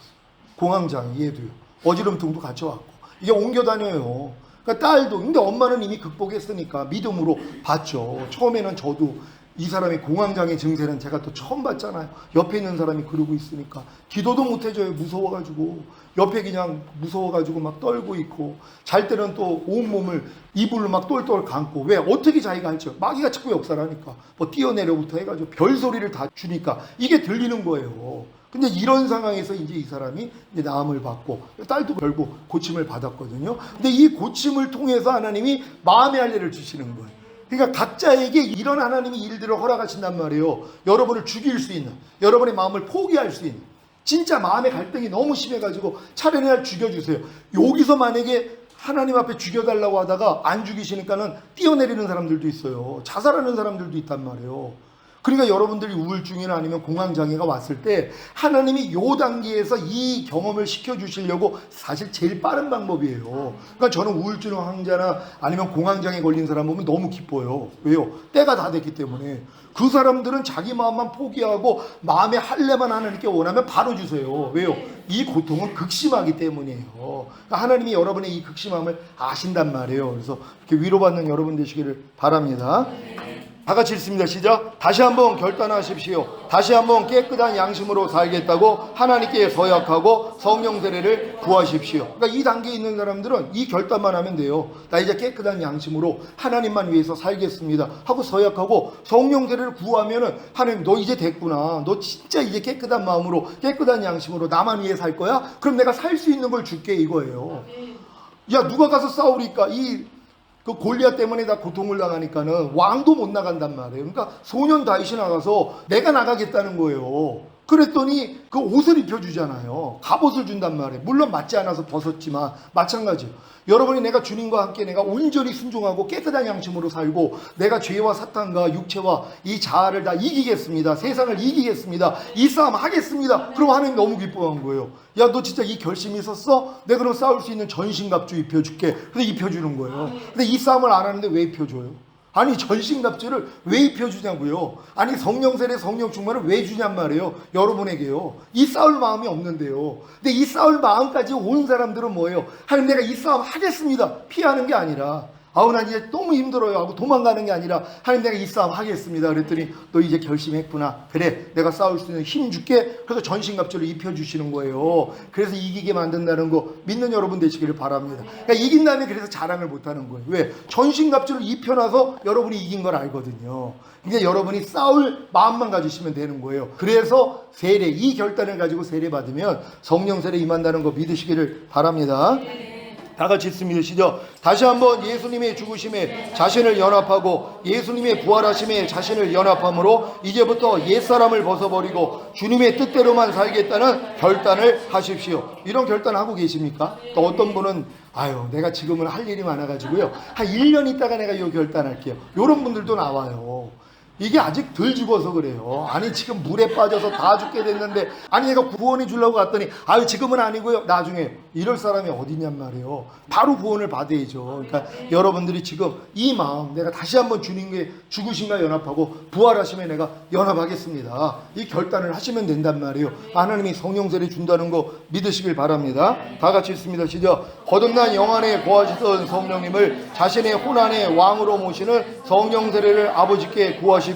공황장애, 얘도요. 어지럼증도 같이 왔고. 이게 옮겨 다녀요. 그러니까 딸도. 근데 엄마는 이미 극복했으니까 믿음으로 봤죠. 처음에는 저도 이 사람이 공황장애 증세는 제가 또 처음 봤잖아요. 옆에 있는 사람이 그러고 있으니까 기도도 못 해줘요. 무서워가지고. 옆에 그냥 무서워가지고 막 떨고 있고, 잘 때는 또 온몸을 이불로 막 똘똘 감고. 왜? 어떻게 자기가 할지. 마귀가 자꾸 역사를 하니까 뭐 뛰어내려부터 해가지고 별소리를 다 주니까 이게 들리는 거예요. 근데 이런 상황에서 이제 이 사람이 이제 나음을 받고, 딸도 결국 고침을 받았거든요. 근데 이 고침을 통해서 하나님이 마음의 할례를 주시는 거예요. 그러니까 각자에게 이런 하나님이 일들을 허락하신단 말이에요. 여러분을 죽일 수 있는, 여러분의 마음을 포기할 수 있는. 진짜 마음의 갈등이 너무 심해가지고 차라리 날 죽여주세요. 여기서 만약에 하나님 앞에 죽여달라고 하다가 안 죽이시니까는 뛰어내리는 사람들도 있어요. 자살하는 사람들도 있단 말이에요. 그러니까 여러분들이 우울증이나 아니면 공황장애가 왔을 때 하나님이 요 단계에서 이 경험을 시켜주시려고 사실 제일 빠른 방법이에요. 그러니까 저는 우울증 환자나 아니면 공황장애 걸린 사람 보면 너무 기뻐요. 왜요? 때가 다 됐기 때문에. 그 사람들은 자기 마음만 포기하고 마음의 할례만 하나님께 원하면 바로 주세요. 왜요? 이 고통은 극심하기 때문이에요. 그러니까 하나님이 여러분의 이 극심함을 아신단 말이에요. 그래서 이렇게 위로받는 여러분 되시기를 바랍니다. 다 같이 읽습니다. 시작. 다시 한번 결단하십시오. 다시 한번 깨끗한 양심으로 살겠다고 하나님께 서약하고 성령 세례를 구하십시오. 그러니까 이 단계에 있는 사람들은 이 결단만 하면 돼요. 나 이제 깨끗한 양심으로 하나님만 위해서 살겠습니다 하고 서약하고 성령 세례를 구하면은 하나님 너 이제 됐구나. 너 진짜 이제 깨끗한 마음으로 깨끗한 양심으로 나만 위해 살 거야? 그럼 내가 살 수 있는 걸 줄게 이거예요. 야 누가 가서 싸우니까 그 골리앗 때문에 다 고통을 당하니까는 왕도 못 나간단 말이에요. 그러니까 소년 다윗이 나가서 내가 나가겠다는 거예요. 그랬더니 그 옷을 입혀주잖아요. 갑옷을 준단 말이에요. 물론 맞지 않아서 벗었지만 마찬가지예요. 여러분이 내가 주님과 함께 내가 온전히 순종하고 깨끗한 양심으로 살고 내가 죄와 사탄과 육체와 이 자아를 다 이기겠습니다. 세상을 이기겠습니다. 이 싸움 하겠습니다. 그럼 하나님 너무 기뻐한 거예요. 야 너 진짜 이 결심이 있었어? 내가 그럼 싸울 수 있는 전신갑주 입혀줄게. 근데 입혀주는 거예요. 근데 이 싸움을 안 하는데 왜 입혀줘요? 아니 전신갑주를 왜 입혀주냐고요. 아니 성령세례 성령 충만을 왜 주냔 말이에요. 여러분에게요. 이 싸울 마음이 없는데요. 근데 이 싸울 마음까지 온 사람들은 뭐예요? 하나님 내가 이 싸움 하겠습니다 피하는 게 아니라 아우 난 이제 너무 힘들어요 하고 도망가는 게 아니라 하나님 내가 이 싸움 하겠습니다 그랬더니 너 이제 결심했구나. 그래 내가 싸울 수 있는 힘 줄게. 그래서 전신갑주를 입혀주시는 거예요. 그래서 이기게 만든다는 거 믿는 여러분 되시기를 바랍니다. 그러니까 이긴 다음에 그래서 자랑을 못하는 거예요. 왜? 전신갑주를 입혀놔서 여러분이 이긴 걸 알거든요. 그러니까 여러분이 싸울 마음만 가지시면 되는 거예요. 그래서 세례 이 결단을 가지고 세례 받으면 성령 세례 임한다는 거 믿으시기를 바랍니다. 다 같이 읽습니다. 시작. 다시 한번 예수님의 죽으심에 자신을 연합하고 예수님의 부활하심에 자신을 연합함으로 이제부터 옛사람을 벗어버리고 주님의 뜻대로만 살겠다는 결단을 하십시오. 이런 결단 하고 계십니까? 또 어떤 분은 아유 내가 지금은 할 일이 많아가지고요 한 1년 있다가 내가 이 결단할게요. 이런 분들도 나와요. 이게 아직 덜 죽어서 그래요. 아니 지금 물에 빠져서 다 죽게 됐는데 아니 내가 구원해 주려고 갔더니 아유 지금은 아니고요 나중에 이럴 사람이 어디냔 말이에요. 바로 구원을 받아야죠. 그러니까 여러분들이 지금 이 마음 내가 다시 한번 주님께 죽으심과 연합하고 부활하심에 내가 연합하겠습니다. 이 결단을 하시면 된단 말이에요. 하나님이 성령세례 준다는 거 믿으시길 바랍니다. 다 같이 읽습니다. 시작. 거듭난 영 안에 거하시던 성령님을 자신의 혼안의 왕으로 모시는 성령세례를 아버지께 구하십시오.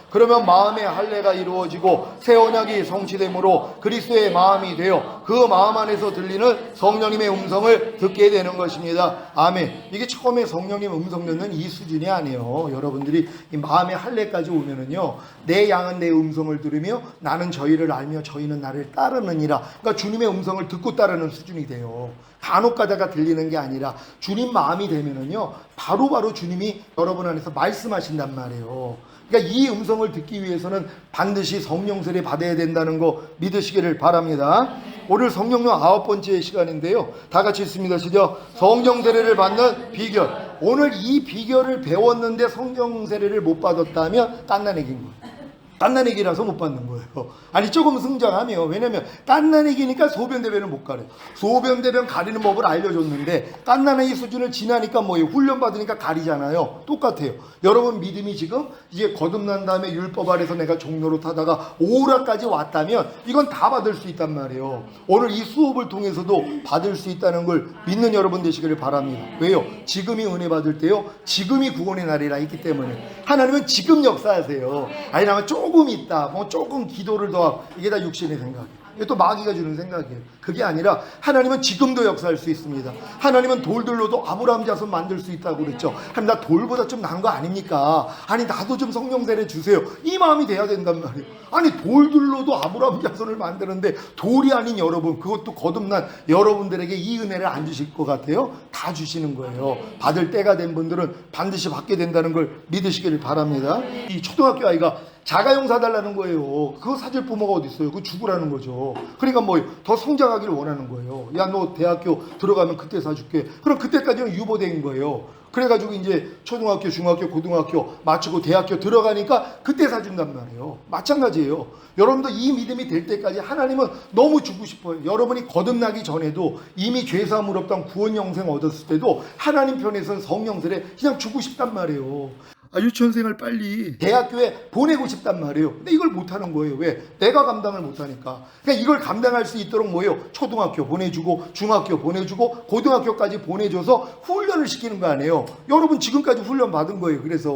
그러면 마음의 할례가 이루어지고 새 언약이 성취되므로 그리스도의 마음이 되어 그 마음 안에서 들리는 성령님의 음성을 듣게 되는 것입니다. 아멘. 이게 처음에 성령님 음성 듣는 이 수준이 아니에요. 여러분들이 이 마음의 할례까지 오면은요 내 양은 내 음성을 들으며 나는 저희를 알며 저희는 나를 따르느니라. 그러니까 주님의 음성을 듣고 따르는 수준이 돼요. 간혹 가다가 들리는 게 아니라 주님 마음이 되면은요 바로바로 주님이 여러분 안에서 말씀하신단 말이에요. 그러니까 이 음성을 듣기 위해서는 반드시 성령 세례 받아야 된다는 거 믿으시기를 바랍니다. 오늘 성령령 9번째 시간인데요. 다 같이 읽습니다. 시작. 성령 세례를 받는 비결. 오늘 이 비결을 배웠는데 성령 세례를 못 받았다면 딴나내기인 거예요. 딴나내기라서 못 받는 거예요. 아니 조금 승장하며 왜냐면 딴나내기니까 소변대변을 못 가려요. 소변대변 가리는 법을 알려줬는데 딴나내기 수준을 지나니까 뭐예요? 훈련받으니까 가리잖아요. 똑같아요. 여러분 믿음이 지금 이제 거듭난 다음에 율법 아래서 내가 종로로 타다가 오라까지 왔다면 이건 다 받을 수 있단 말이에요. 오늘 이 수업을 통해서도 받을 수 있다는 걸 믿는 여러분 되시기를 바랍니다. 왜요? 지금이 은혜 받을 때요. 지금이 구원의 날이라 있기 때문에 하나님은 지금 역사하세요. 아니 나면 조금 있다, 뭐 조금 기도를 더 이게 다 육신의 생각이에요. 이게 또 마귀가 주는 생각이에요. 그게 아니라 하나님은 지금도 역사할 수 있습니다. 하나님은 돌들로도 아브라함 자손 만들 수 있다고 그랬죠. 하나님 나 돌보다 좀 나은 거 아닙니까? 아니 나도 좀 성령 세례 주세요. 이 마음이 돼야 된단 말이에요. 아니 돌들로도 아브라함 자손을 만드는데 돌이 아닌 여러분, 그것도 거듭난 여러분들에게 이 은혜를 안 주실 것 같아요? 다 주시는 거예요. 받을 때가 된 분들은 반드시 받게 된다는 걸 믿으시기를 바랍니다. 이 초등학교 아이가 자가용 사달라는 거예요. 그거 사줄 부모가 어디 있어요? 그거 죽으라는 거죠. 그러니까 뭐 더 성장하기를 원하는 거예요. 야, 너 대학교 들어가면 그때 사줄게. 그럼 그때까지는 유보된 거예요. 그래가지고 이제 초등학교, 중학교, 고등학교 마치고 대학교 들어가니까 그때 사준단 말이에요. 마찬가지예요. 여러분도 이 믿음이 될 때까지 하나님은 너무 주고 싶어요. 여러분이 거듭나기 전에도 이미 죄사함을 없던 구원 영생 얻었을 때도 하나님 편에서는 성령들에 그냥 주고 싶단 말이에요. 유치원생을 빨리 대학교에 보내고 싶단 말이에요. 근데 이걸 못하는 거예요. 왜? 내가 감당을 못하니까. 그러니까 이걸 감당할 수 있도록 뭐예요? 초등학교 보내주고 중학교 보내주고 고등학교까지 보내줘서 훈련을 시키는 거 아니에요. 여러분 지금까지 훈련 받은 거예요. 그래서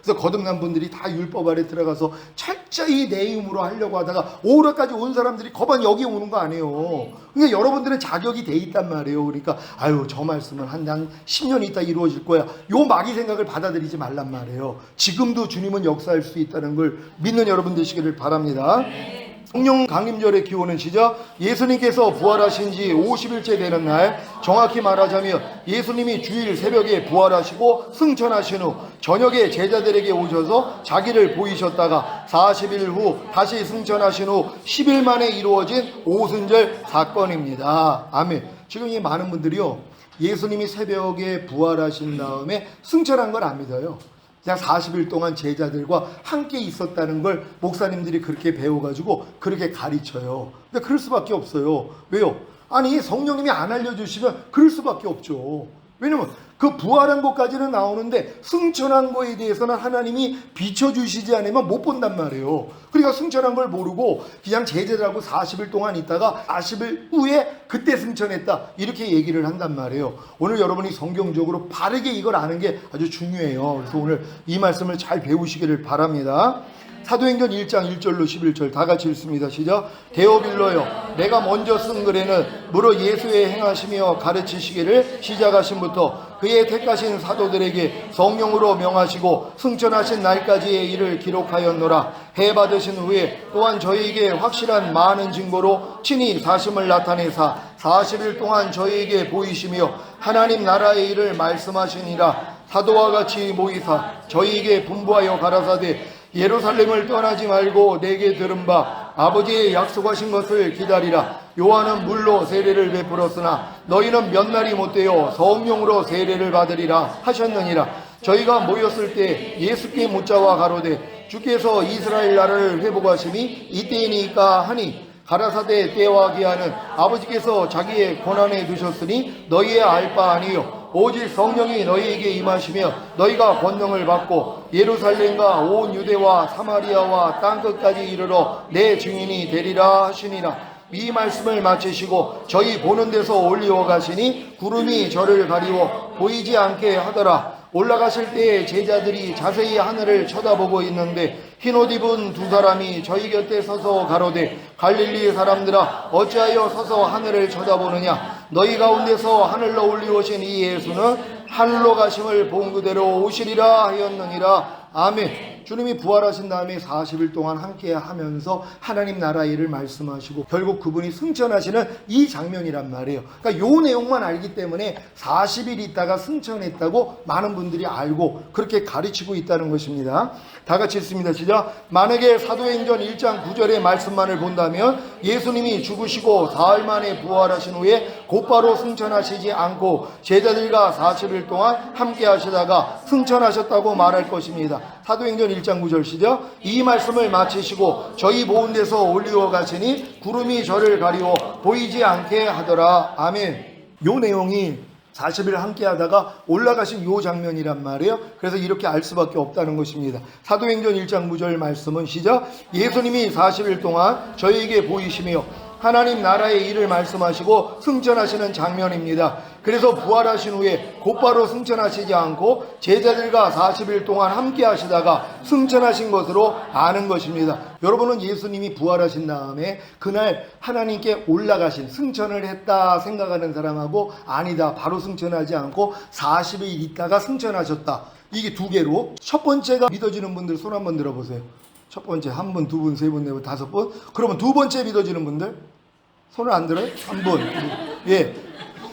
거듭난 분들이 다 율법 아래 들어가서 철저히 내 힘으로 하려고 하다가 오라까지 온 사람들이 거반 여기 오는 거 아니에요. 그러니까 여러분들은 자격이 돼 있단 말이에요. 그러니까 저 말씀은 한 10년 있다 이루어질 거야. 요 마귀 생각을 받아들이지 말란 말이에요. 지금도 주님은 역사할 수 있다는 걸 믿는 여러분 되시기를 바랍니다. 성령 강림절의 기원은 시작 예수님께서 부활하신 지 50일째 되는 날, 정확히 말하자면 예수님이 주일 새벽에 부활하시고 승천하신 후 저녁에 제자들에게 오셔서 자기를 보이셨다가 40일 후 다시 승천하신 후 10일 만에 이루어진 오순절 사건입니다. 아멘. 지금 이 많은 분들이요, 예수님이 새벽에 부활하신 다음에 승천한 걸 안 믿어요. 그냥 40일 동안 제자들과 함께 있었다는 걸 목사님들이 그렇게 배워가지고 그렇게 가르쳐요. 근데 그럴 수밖에 없어요. 왜요? 아니 성령님이 안 알려주시면 그럴 수밖에 없죠. 왜냐면 그 부활한 것까지는 나오는데 승천한 거에 대해서는 하나님이 비춰주시지 않으면 못 본단 말이에요. 그러니까 승천한 걸 모르고 그냥 제자들하고 40일 동안 있다가 40일 후에 그때 승천했다 이렇게 얘기를 한단 말이에요. 오늘 여러분이 성경적으로 바르게 이걸 아는 게 아주 중요해요. 그래서 오늘 이 말씀을 잘 배우시기를 바랍니다. 사도행전 1장 1절로 11절 다 같이 읽습니다. 시작. 데오빌로여, 내가 먼저 쓴 글에는 무릇 예수의 행하시며 가르치시기를 시작하신부터 그의 택하신 사도들에게 성령으로 명하시고 승천하신 날까지의 일을 기록하였노라. 해 받으신 후에 또한 저희에게 확실한 많은 증거로 친히 사심을 나타내사 40일 동안 저희에게 보이시며 하나님 나라의 일을 말씀하시니라. 사도와 같이 모이사 저희에게 분부하여 가라사대 예루살렘을 떠나지 말고 내게 들은 바 아버지의 약속하신 것을 기다리라. 요한은 물로 세례를 베풀었으나 너희는 몇 날이 못되어 성령으로 세례를 받으리라 하셨느니라. 저희가 모였을 때 예수께 묻자와 가로되 주께서 이스라엘 나라를 회복하심이 이때이니까 하니 가라사대 때와 기한은 아버지께서 자기의 권한에 두셨으니 너희의 알 바 아니요 오직 성령이 너희에게 임하시며 너희가 권능을 받고 예루살렘과 온 유대와 사마리아와 땅끝까지 이르러 내 증인이 되리라 하시니라. 이 말씀을 마치시고 저희 보는 데서 올리어 가시니 구름이 저를 가리워 보이지 않게 하더라. 올라가실 때에 제자들이 자세히 하늘을 쳐다보고 있는데 흰옷 입은 두 사람이 저희 곁에 서서 가로되 갈릴리 사람들아 어찌하여 서서 하늘을 쳐다보느냐. 너희 가운데서 하늘로 올리오신 이 예수는 하늘로 가심을 본 그대로 오시리라 하였느니라. 아멘. 주님이 부활하신 다음에 40일 동안 함께 하면서 하나님 나라 일을 말씀하시고 결국 그분이 승천하시는 이 장면이란 말이에요. 그러니까 요 내용만 알기 때문에 40일 있다가 승천했다고 많은 분들이 알고 그렇게 가르치고 있다는 것입니다. 다 같이 읽습니다. 시작. 만약에 사도행전 1장 9절의 말씀만을 본다면 예수님이 죽으시고 사흘 만에 부활하신 후에 곧바로 승천하시지 않고 제자들과 40일 동안 함께 하시다가 승천하셨다고 말할 것입니다. 사도행전 1장 9절 시작. 이 말씀을 마치시고 저희 모은 데서 올리어 가시니 구름이 저를 가리워 보이지 않게 하더라. 아멘. 요 내용이 40일 함께 하다가 올라가신 요 장면이란 말이에요. 그래서 이렇게 알 수밖에 없다는 것입니다. 사도행전 1장 9절 말씀은 시작. 예수님이 40일 동안 저희에게 보이시며 하나님 나라의 일을 말씀하시고 승천하시는 장면입니다. 그래서 부활하신 후에 곧바로 승천하시지 않고 제자들과 40일 동안 함께 하시다가 승천하신 것으로 아는 것입니다. 여러분은 예수님이 부활하신 다음에 그날 하나님께 올라가신 승천을 했다 생각하는 사람하고 아니다 바로 승천하지 않고 40일 있다가 승천하셨다. 이게 두 개로 첫 번째가 믿어지는 분들 손 한번 들어보세요. 첫 번째 한 분, 두 분, 세 분, 네 분, 다섯 분. 그러면 두 번째 믿어지는 분들 손을 안 들어요? 한 분. 예.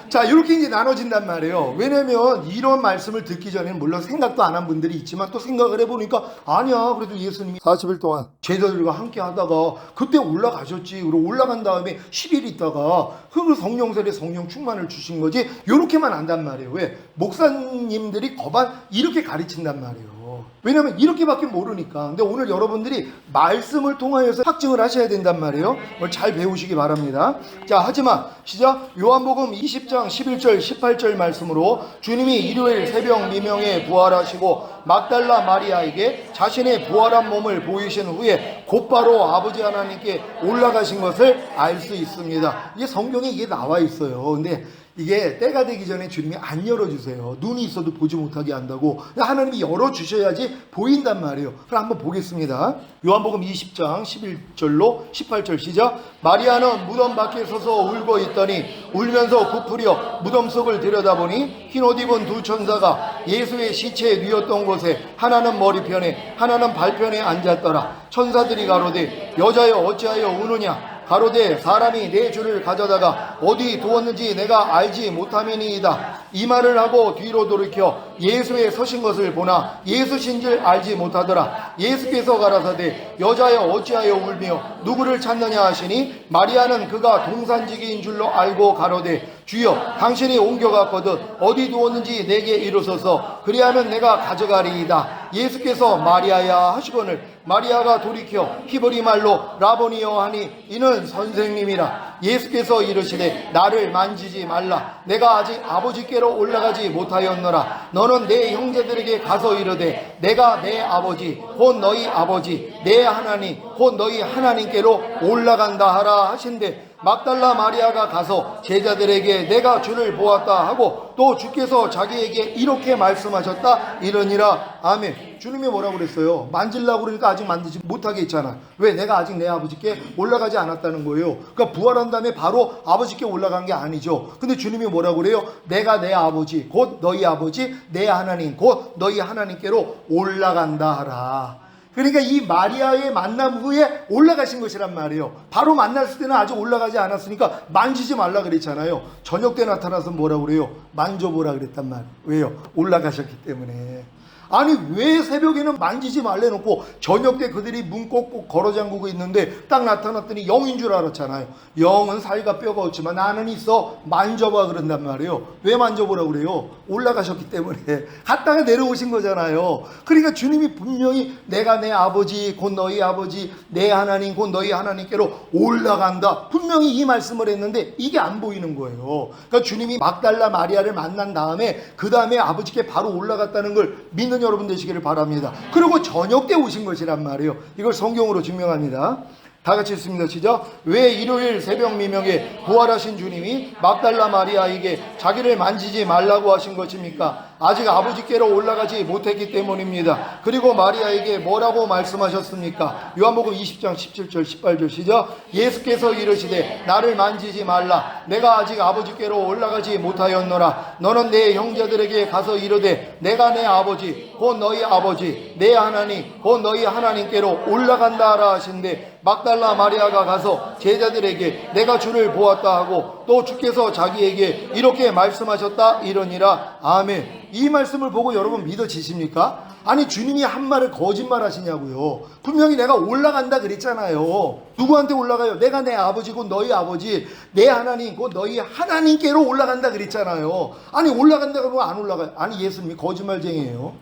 자, 이렇게 이제 나눠진단 말이에요. 왜냐면 이런 말씀을 듣기 전에는 물론 생각도 안 한 분들이 있지만 또 생각을 해보니까 아니야, 그래도 예수님이 40일 동안 제자들과 함께 하다가 그때 올라가셨지. 그리고 올라간 다음에 10일 있다가 그 성령 세례 성령 충만을 주신 거지. 이렇게만 안단 말이에요. 왜? 목사님들이 거반 이렇게 가르친단 말이에요. 왜냐면 이렇게밖에 모르니까. 근데 오늘 여러분들이 말씀을 통하여서 확증을 하셔야 된단 말이에요. 잘 배우시기 바랍니다. 자, 하지만 시작. 요한복음 20장 11절 18절 말씀으로 주님이 일요일 새벽 미명에 부활하시고 막달라 마리아에게 자신의 부활한 몸을 보이신 후에 곧바로 아버지 하나님께 올라가신 것을 알 수 있습니다. 이게 성경에 이게 나와 있어요. 근데 이게 때가 되기 전에 주님이 안 열어주세요. 눈이 있어도 보지 못하게 한다고. 하나님이 열어주셔야지 보인단 말이에요. 그럼 한번 보겠습니다. 요한복음 20장 11절로 18절 시작. 마리아는 무덤 밖에 서서 울고 있더니 울면서 부풀려 무덤 속을 들여다보니 흰 옷 입은 두 천사가 예수의 시체에 누웠던 곳에 하나는 머리편에 하나는 발편에 앉았더라. 천사들이 가로되 여자여 어찌하여 우느냐. 가로되 사람이 내 주를 가져다가 어디 두었는지 내가 알지 못함이니이다. 이 말을 하고 뒤로 돌이켜 예수의 서신 것을 보나 예수신 줄 알지 못하더라. 예수께서 가라사대 여자여 어찌하여 울며 누구를 찾느냐 하시니 마리아는 그가 동산지기인 줄로 알고 가로되 주여 당신이 옮겨갔거든 어디 두었는지 내게 이르소서 그리하면 내가 가져가리이다. 예수께서 마리아야 하시거늘 마리아가 돌이켜 히브리 말로 라보니여 하니 이는 선생님이라. 예수께서 이르시되 나를 만지지 말라. 내가 아직 아버지께로 올라가지 못하였노라. 너는 내 형제들에게 가서 이르되 내가 내 아버지 곧 너희 아버지 내 하나님 곧 너희 하나님께로 올라간다 하라 하신대. 막달라 마리아가 가서 제자들에게 내가 주를 보았다 하고 또 주께서 자기에게 이렇게 말씀하셨다 이러니라. 아멘. 주님이 뭐라고 그랬어요? 만지려고 그러니까 아직 만지지 못하게 했잖아. 왜? 내가 아직 내 아버지께 올라가지 않았다는 거예요. 그러니까 부활한 다음에 바로 아버지께 올라간 게 아니죠. 근데 주님이 뭐라고 그래요? 내가 내 아버지 곧 너희 아버지 내 하나님 곧 너희 하나님께로 올라간다 하라. 그러니까 이 마리아의 만남 후에 올라가신 것이란 말이에요. 바로 만났을 때는 아직 올라가지 않았으니까 만지지 말라 그랬잖아요. 저녁 때 나타나서 뭐라고 그래요? 만져보라 그랬단 말이에요. 왜요? 올라가셨기 때문에. 아니 왜 새벽에는 만지지 말래 놓고 저녁 때 그들이 문 꼭꼭 걸어 잠그고 있는데 딱 나타났더니 영인 줄 알았잖아요. 영은 살과 뼈가 없지만 나는 있어 만져봐 그런단 말이에요. 왜 만져보라고 그래요? 올라가셨기 때문에. 갔다가 내려오신 거잖아요. 그러니까 주님이 분명히 내가 내 아버지 곧 너희 아버지 내 하나님 곧 너희 하나님께로 올라간다 분명히 이 말씀을 했는데 이게 안 보이는 거예요. 그러니까 주님이 막달라 마리아를 만난 다음에 그 다음에 아버지께 바로 올라갔다는 걸 믿는 여러분 되시기를 바랍니다. 그리고 저녁 때 오신 것이란 말이에요. 이걸 성경으로 증명합니다. 다 같이 읽습니다. 시작. 왜 일요일 새벽 미명에 부활하신 주님이 막달라 마리아에게 자기를 만지지 말라고 하신 것입니까? 아직 아버지께로 올라가지 못했기 때문입니다. 그리고 마리아에게 뭐라고 말씀하셨습니까? 요한복음 20장 17절 18절 시작. 예수께서 이르시되 나를 만지지 말라. 내가 아직 아버지께로 올라가지 못하였노라. 너는 내 형제들에게 가서 이르되 내가 내 아버지 곧 너희 아버지 내 하나님 곧 너희 하나님께로 올라간다 하라 하신대. 막달라 마리아가 가서 제자들에게 내가 주를 보았다 하고 또 주께서 자기에게 이렇게 말씀하셨다 이러니라. 아멘. 이 말씀을 보고 여러분 믿어지십니까? 아니 주님이 한 말을 거짓말 하시냐고요. 분명히 내가 올라간다 그랬잖아요. 누구한테 올라가요? 내가 내 아버지 곧 너희 아버지 내 하나님 곧 너희 하나님께로 올라간다 그랬잖아요. 아니 올라간다 그러면 안 올라가요. 아니 예수님이 거짓말쟁이에요.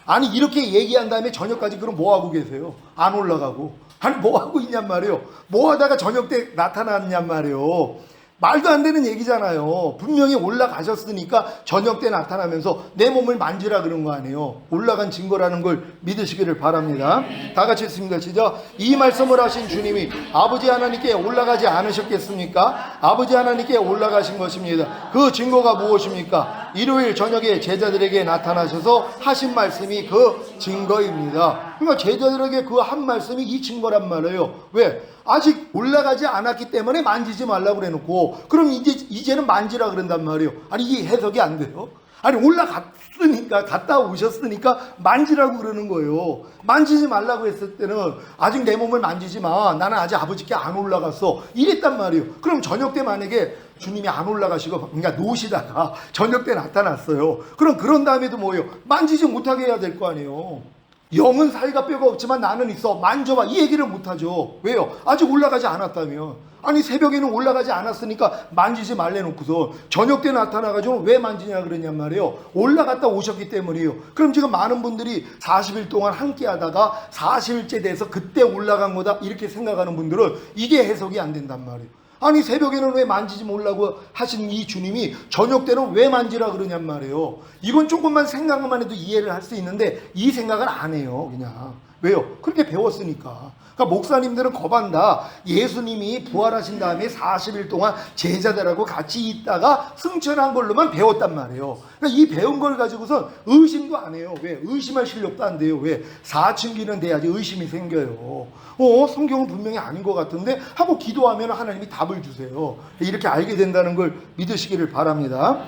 아니 이렇게 얘기한 다음에 저녁까지 그럼 뭐하고 계세요? 안 올라가고. 아니 뭐하고 있냔 말이에요. 뭐하다가 저녁 때 나타났냔 말이에요. 말도 안 되는 얘기잖아요. 분명히 올라가셨으니까 저녁 때 나타나면서 내 몸을 만지라 그런 거 아니에요. 올라간 증거라는 걸 믿으시기를 바랍니다. 다 같이 읽습니다. 시작. 이 말씀을 하신 주님이 아버지 하나님께 올라가지 않으셨겠습니까? 아버지 하나님께 올라가신 것입니다. 그 증거가 무엇입니까? 일요일 저녁에 제자들에게 나타나셔서 하신 말씀이 그 증거입니다. 그러니까 제자들에게 그 한 말씀이 이 증거란 말이에요. 왜? 아직 올라가지 않았기 때문에 만지지 말라고 그래놓고 그럼 이제는 만지라 그런단 말이에요. 아니 이게 해석이 안 돼요. 아니 올라갔으니까 갔다 오셨으니까 만지라고 그러는 거예요. 만지지 말라고 했을 때는 아직 내 몸을 만지지 마. 나는 아직 아버지께 안 올라갔어. 이랬단 말이에요. 그럼 저녁 때 만약에 주님이 안 올라가시고 그러니까 노시다가 저녁 때 나타났어요. 그럼 그런 다음에도 뭐예요? 만지지 못하게 해야 될 거 아니에요. 영은 살과 뼈가 없지만 나는 있어. 만져봐. 이 얘기를 못하죠. 왜요? 아직 올라가지 않았다면. 아니 새벽에는 올라가지 않았으니까 만지지 말래 놓고서 저녁 때 나타나가지고 왜 만지냐 그러냔 말이에요. 올라갔다 오셨기 때문이에요. 그럼 지금 많은 분들이 40일 동안 함께 하다가 40일째 돼서 그때 올라간 거다 이렇게 생각하는 분들은 이게 해석이 안 된단 말이에요. 아니 새벽에는 왜 만지지 말라고 하신 이 주님이 저녁 때는 왜 만지라 그러냔 말이에요. 이건 조금만 생각만 해도 이해를 할 수 있는데 이 생각을 안 해요. 그냥 왜요? 그렇게 배웠으니까. 그러니까 목사님들은 거반다. 예수님이 부활하신 다음에 40일 동안 제자들하고 같이 있다가 승천한 걸로만 배웠단 말이에요. 그러니까 이 배운 걸 가지고선 의심도 안 해요. 왜? 의심할 실력도 안 돼요. 왜? 사춘기는 돼야지 의심이 생겨요. 성경은 분명히 아닌 것 같은데 하고 기도하면 하나님이 답을 주세요. 이렇게 알게 된다는 걸 믿으시기를 바랍니다.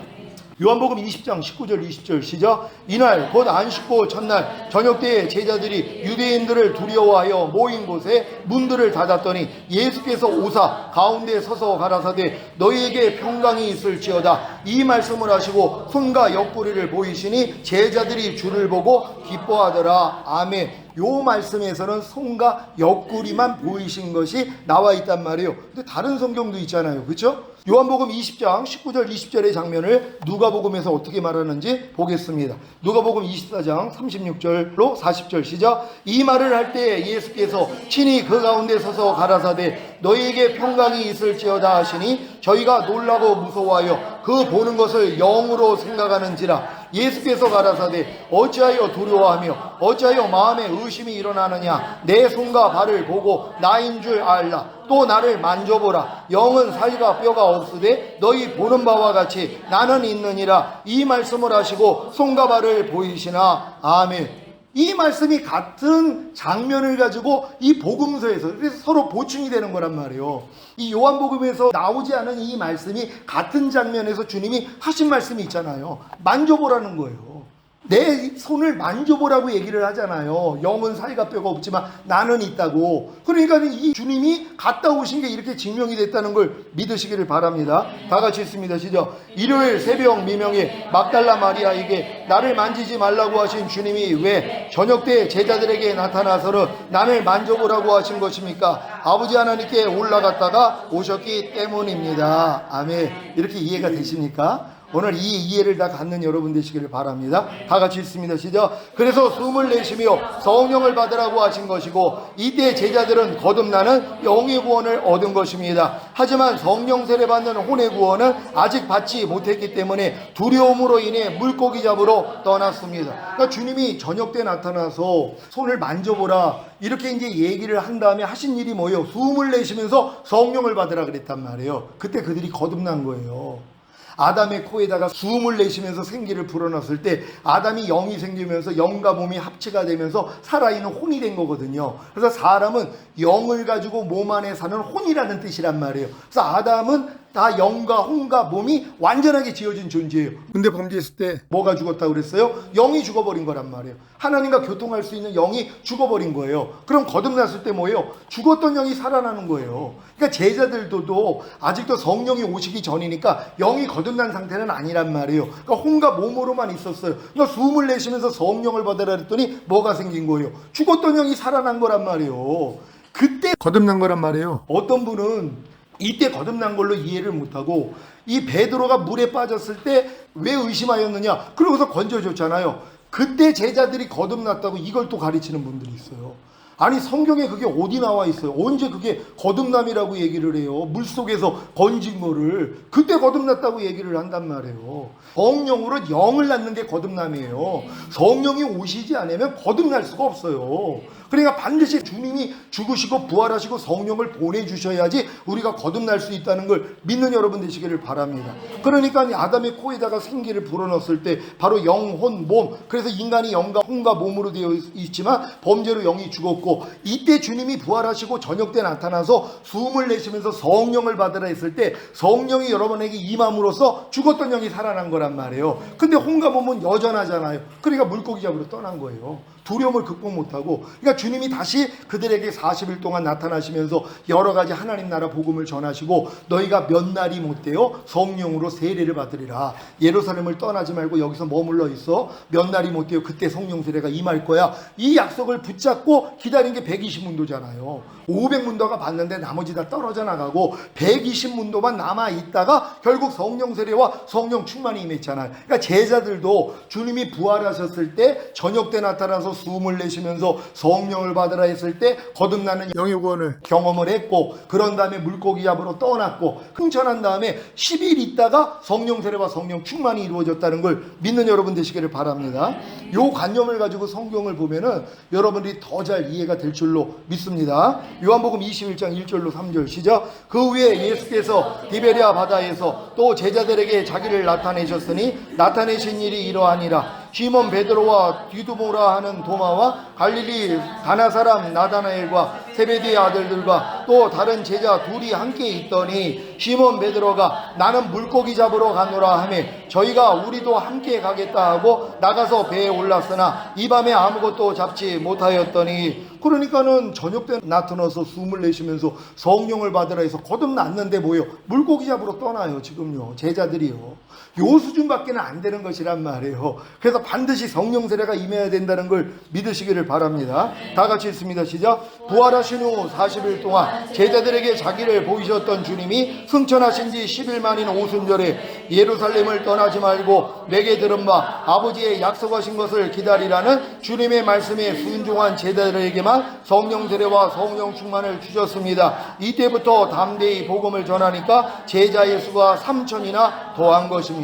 요한복음 20장 19절 20절 시작. 이날 곧 안식고 첫날 저녁때에 제자들이 유대인들을 두려워하여 모인 곳에 문들을 닫았더니 예수께서 오사 가운데 서서 가라사대 너희에게 평강이 있을지어다 이 말씀을 하시고 손과 옆구리를 보이시니 제자들이 주를 보고 기뻐하더라. 아멘. 요 말씀에서는 손과 옆구리만 보이신 것이 나와 있단 말이에요. 근데 다른 성경도 있잖아요. 그렇죠? 요한복음 20장 19절 20절의 장면을 누가복음에서 어떻게 말하는지 보겠습니다. 누가복음 24장 36절로 40절 시작. 이 말을 할 때 예수께서 친히 그 가운데 서서 가라사대 너희에게 평강이 있을지어다 하시니 저희가 놀라고 무서워하여 그 보는 것을 영으로 생각하는지라. 예수께서 가라사대 어찌하여 두려워하며 어찌하여 마음에 의심이 일어나느냐. 내 손과 발을 보고 나인 줄 알라. 또 나를 만져보라. 영은 살과 뼈가 없으되 너희 보는 바와 같이 나는 있느니라. 이 말씀을 하시고 손과 발을 보이시나. 아멘. 이 말씀이 같은 장면을 가지고 이 복음서에서 그래서 서로 보충이 되는 거란 말이에요. 이 요한복음에서 나오지 않은 이 말씀이 같은 장면에서 주님이 하신 말씀이 있잖아요. 만져보라는 거예요. 내 손을 만져보라고 얘기를 하잖아요. 영은 살과 뼈가 없지만 나는 있다고. 그러니까 이 주님이 갔다 오신 게 이렇게 증명이 됐다는 걸 믿으시기를 바랍니다. 다 같이 있습니다. 시작. 일요일 새벽 미명에 막달라 마리아에게 나를 만지지 말라고 하신 주님이 왜 저녁 때 제자들에게 나타나서는 나를 만져보라고 하신 것입니까? 아버지 하나님께 올라갔다가 오셨기 때문입니다. 아멘. 이렇게 이해가 되십니까? 오늘 이 이해를 다 갖는 여러분 되시기를 바랍니다. 다 같이 읽습니다. 시작. 그래서 숨을 내쉬며 성령을 받으라고 하신 것이고 이때 제자들은 거듭나는 영의 구원을 얻은 것입니다. 하지만 성령 세례 받는 혼의 구원은 아직 받지 못했기 때문에 두려움으로 인해 물고기 잡으러 떠났습니다. 그러니까 주님이 저녁 때 나타나서 손을 만져보라 이렇게 이제 얘기를 한 다음에 하신 일이 뭐예요? 숨을 내쉬면서 성령을 받으라 그랬단 말이에요. 그때 그들이 거듭난 거예요. 아담의 코에다가 숨을 내쉬면서 생기를 불어넣었을 때 아담이 영이 생기면서 영과 몸이 합치가 되면서 살아있는 혼이 된 거거든요. 그래서 사람은 영을 가지고 몸 안에 사는 혼이라는 뜻이란 말이에요. 그래서 아담은 다 영과 혼과 몸이 완전하게 지어진 존재예요. 근데 범죄했을 때 뭐가 죽었다고 그랬어요? 영이 죽어버린 거란 말이에요. 하나님과 교통할 수 있는 영이 죽어버린 거예요. 그럼 거듭났을 때 뭐예요? 죽었던 영이 살아나는 거예요. 그러니까 제자들도 아직도 성령이 오시기 전이니까 영이 거듭난 상태는 아니란 말이에요. 그러니까 혼과 몸으로만 있었어요. 그러니까 숨을 내쉬면서 성령을 받으라 그랬더니 뭐가 생긴 거예요? 죽었던 영이 살아난 거란 말이에요. 그때 거듭난 거란 말이에요. 어떤 분은 이때 거듭난 걸로 이해를 못하고 이 베드로가 물에 빠졌을 때 왜 의심하였느냐 그러고서 건져줬잖아요. 그때 제자들이 거듭났다고 이걸 또 가르치는 분들이 있어요. 아니 성경에 그게 어디 나와 있어요? 언제 그게 거듭남이라고 얘기를 해요? 물속에서 건진 거를 그때 거듭났다고 얘기를 한단 말이에요. 성령으로 영을 낳는 게 거듭남이에요. 성령이 오시지 않으면 거듭날 수가 없어요. 그러니까 반드시 주님이 죽으시고 부활하시고 성령을 보내주셔야지 우리가 거듭날 수 있다는 걸 믿는 여러분 되시기를 바랍니다. 그러니까 아담의 코에다가 생기를 불어넣었을 때 바로 영, 혼, 몸, 그래서 인간이 영과 혼과 몸으로 되어 있지만 범죄로 영이 죽었고 이때 주님이 부활하시고 저녁 때 나타나서 숨을 내쉬면서 성령을 받으라 했을 때 성령이 여러분에게 임함으로써 죽었던 영이 살아난 거란 말이에요. 근데 혼과 몸은 여전하잖아요. 그러니까 물고기 잡으러 떠난 거예요. 두려움을 극복 못하고, 그러니까 주님이 다시 그들에게 40일 동안 나타나시면서 여러 가지 하나님 나라 복음을 전하시고 너희가 몇 날이 못 되어 성령으로 세례를 받으리라. 예루살렘을 떠나지 말고 여기서 머물러 있어. 몇 날이 못 되어 그때 성령 세례가 임할 거야. 이 약속을 붙잡고 기다린 게 120문도잖아요. 500문도가 봤는데 나머지 다 떨어져 나가고 120문도만 남아 있다가 결국 성령 세례와 성령 충만이 임했잖아요. 그러니까 제자들도 주님이 부활하셨을 때 저녁 때 나타나서 숨을 내쉬면서 성령을 받으라 했을 때 거듭나는 영육원을 경험을 했고, 그런 다음에 물고기 잡으러 떠났고 흥천한 다음에 10일 있다가 성령 세례와 성령 충만이 이루어졌다는 걸 믿는 여러분 되시기를 바랍니다. 요 관념을 가지고 성경을 보면은 여러분들이 더 잘 이해가 될 줄로 믿습니다. 요한복음 21장 1절로 3절 시작. 그 후에 예수께서 디베랴 바다에서 또 제자들에게 자기를 나타내셨으니 나타내신 일이 이러하니라. 시몬 베드로와 디두모라 하는 도마와 갈릴리 가나 사람 나다나엘과 세베대의 아들들과 또 다른 제자 둘이 함께 있더니 시몬 베드로가 나는 물고기 잡으러 가노라 하며 저희가 우리도 함께 가겠다 하고 나가서 배에 올랐으나 이 밤에 아무것도 잡지 못하였더니, 그러니까는 저녁 때 나타나서 숨을 내쉬면서 성령을 받으라 해서 거듭났는데 뭐요? 물고기 잡으러 떠나요. 지금요 제자들이요. 요 수준밖에는 안 되는 것이란 말이에요. 그래서 반드시 성령 세례가 임해야 된다는 걸 믿으시기를 바랍니다. 다 같이 읽습니다. 시작. 부활하신 후 40일 동안 제자들에게 자기를 보이셨던 주님이 승천하신 지 10일 만인 오순절에 예루살렘을 떠나지 말고 내게 들은 바 아버지의 약속하신 것을 기다리라는 주님의 말씀에 순종한 제자들에게만 성령 세례와 성령 충만을 주셨습니다. 이때부터 담대히 복음을 전하니까 제자의 수가 3,000이나 더한 것입니다.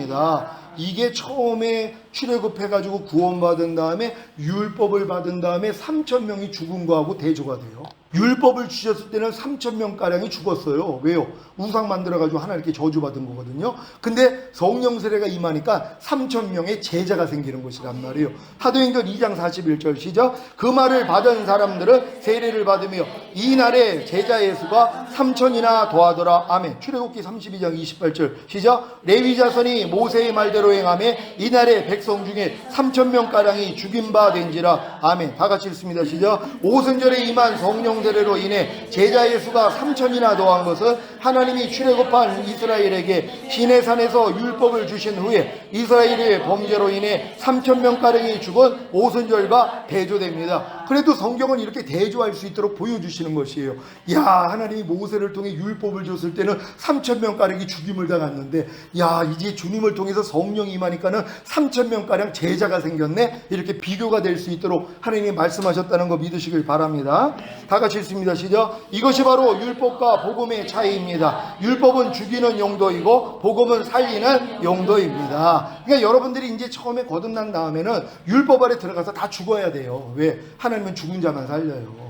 이게 처음에 출애굽해가지고 구원받은 다음에 율법을 받은 다음에 3,000명이 죽은 거하고 대조가 돼요. 율법을 주셨을 때는 3,000명가량이 죽었어요. 왜요? 우상 만들어가지고 하나님께 저주받은 거거든요. 근데 성령 세례가 임하니까 3,000명의 제자가 생기는 것이란 말이에요. 사도행전 2장 41절 시작. 그 말을 받은 사람들은 세례를 받으며 이날에 제자의 수가 3,000이나 더하더라. 아멘. 출애굽기 32장 28절 시작. 레위 자손이 모세의 말대로 행하며 이날에 백성 중에 3,000명가량이 죽인 바 된지라. 아멘. 다 같이 읽습니다. 시작. 오순절에 임한 성령 세례로 인해 제자의 수가 3,000이나 더한 것은 하나님이 출애굽한 이스라엘에게 시내산에서 율법을 주신 후에 이스라엘의 범죄로 인해 3,000명가량이 죽은 오순절과 대조됩니다. 그래도 성경은 이렇게 대조할 수 있도록 보여주시는 것이에요. 야, 하나님이 모세를 통해 율법을 줬을 때는 3,000명가량이 죽임을 당했는데, 야, 이제 주님을 통해서 성령이 임하니까는 3,000명가량 제자가 생겼네. 이렇게 비교가 될 수 있도록 하나님이 말씀하셨다는 거 믿으시길 바랍니다. 다 같이 읽습니다. 시작. 이것이 바로 율법과 복음의 차이입니다. 율법은 죽이는 용도이고 복음은 살리는 용도입니다. 그러니까 여러분들이 이제 처음에 거듭난 다음에는 율법 아래 들어가서 다 죽어야 돼요. 왜? 하나님은 죽은 자만 살려요.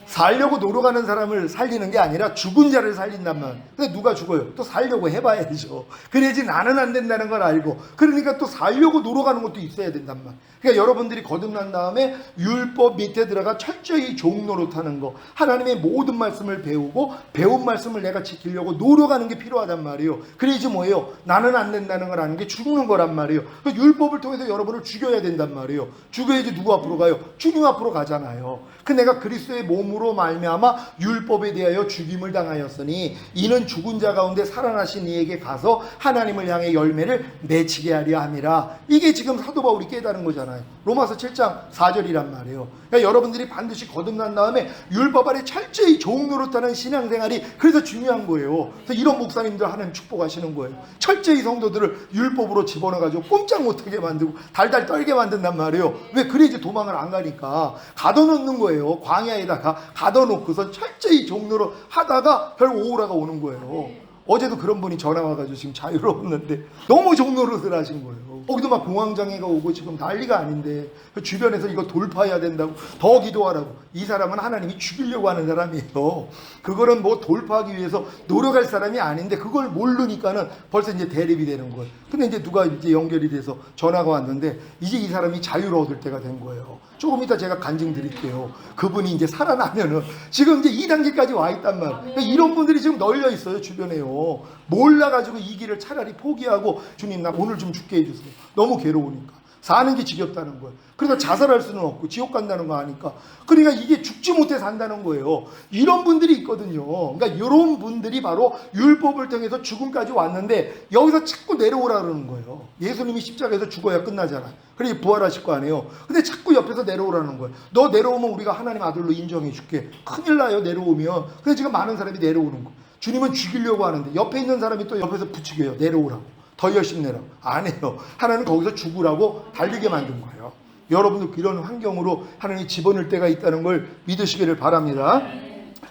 살려고 노력하는 사람을 살리는 게 아니라 죽은 자를 살린단 말. 근데 누가 죽어요? 또 살려고 해봐야죠. 그래야지 나는 안 된다는 걸 알고, 그러니까 또 살려고 노력하는 것도 있어야 된단 말. 그러니까 여러분들이 거듭난 다음에 율법 밑에 들어가 철저히 종노릇하는 거, 하나님의 모든 말씀을 배우고 배운 말씀을 내가 지키려고 노력하는 게 필요하단 말이에요. 그래야지 뭐예요? 나는 안 된다는 걸 아는 게 죽는 거란 말이에요. 그 율법을 통해서 여러분을 죽여야 된단 말이에요. 죽여야지 누구 앞으로 가요? 주님 앞으로 가잖아요. 그 내가 그리스도의 몸으로 말미암아 율법에 대하여 죽임을 당하였으니 이는 죽은 자 가운데 살아나신 이에게 가서 하나님을 향해 열매를 맺히게 하려 함이라. 이게 지금 사도 바울이 깨달은 거잖아요. 로마서 7장 4절이란 말이에요. 그러니까 여러분들이 반드시 거듭난 다음에 율법 아래 철저히 종노릇하는 신앙생활이 그래서 중요한 거예요. 그래서 이런 목사님들 하나님 축복하시는 거예요. 철저히 성도들을 율법으로 집어넣어가지고 꼼짝 못하게 만들고 달달 떨게 만든단 말이에요. 왜? 그래야지 도망을 안 가니까 가둬놓는 거예요. 광야에다가 가둬놓고서 철저히 종로로 하다가 결국 오후라가 오는 거예요. 어제도 그런 분이 전화 와가지고 지금 자유로웠는데 너무 종노릇을 하신 거예요. 거기도 막 공황장애가 오고 지금 난리가 아닌데 주변에서 이거 돌파해야 된다고 더 기도하라고. 이 사람은 하나님이 죽이려고 하는 사람이에요. 그거는 뭐 돌파하기 위해서 노력할 사람이 아닌데 그걸 모르니까는 벌써 이제 대립이 되는 거예요. 근데 이제 누가 이제 연결이 돼서 전화가 왔는데 이제 이 사람이 자유로 얻을 때가 된 거예요. 조금 이따 제가 간증 드릴게요. 그분이 이제 살아나면은 지금 이제 2단계까지 와 있단 말이에요. 그러니까 이런 분들이 지금 널려 있어요. 주변에요. 몰라가지고 이 길을 차라리 포기하고 주님 나 오늘 좀 죽게 해주세요. 너무 괴로우니까. 사는 게 지겹다는 거예요. 그러니까 자살할 수는 없고 지옥 간다는 거 아니까. 그러니까 이게 죽지 못해 산다는 거예요. 이런 분들이 있거든요. 그러니까 이런 분들이 바로 율법을 통해서 죽음까지 왔는데 여기서 자꾸 내려오라 그러는 거예요. 예수님이 십자가에서 죽어야 끝나잖아요. 그러니 부활하실 거 아니에요. 근데 자꾸 옆에서 내려오라는 거예요. 너 내려오면 우리가 하나님 아들로 인정해 줄게. 큰일 나요, 내려오면. 근데 지금 많은 사람이 내려오는 거예요. 주님은 죽이려고 하는데 옆에 있는 사람이 또 옆에서 부추겨요. 내려오라고. 더 열심히 내라고. 안 해요. 하나님 거기서 죽으라고 달리게 만든 거예요. 여러분도 그런 환경으로 하나님이 집어넣을 때가 있다는 걸 믿으시기를 바랍니다.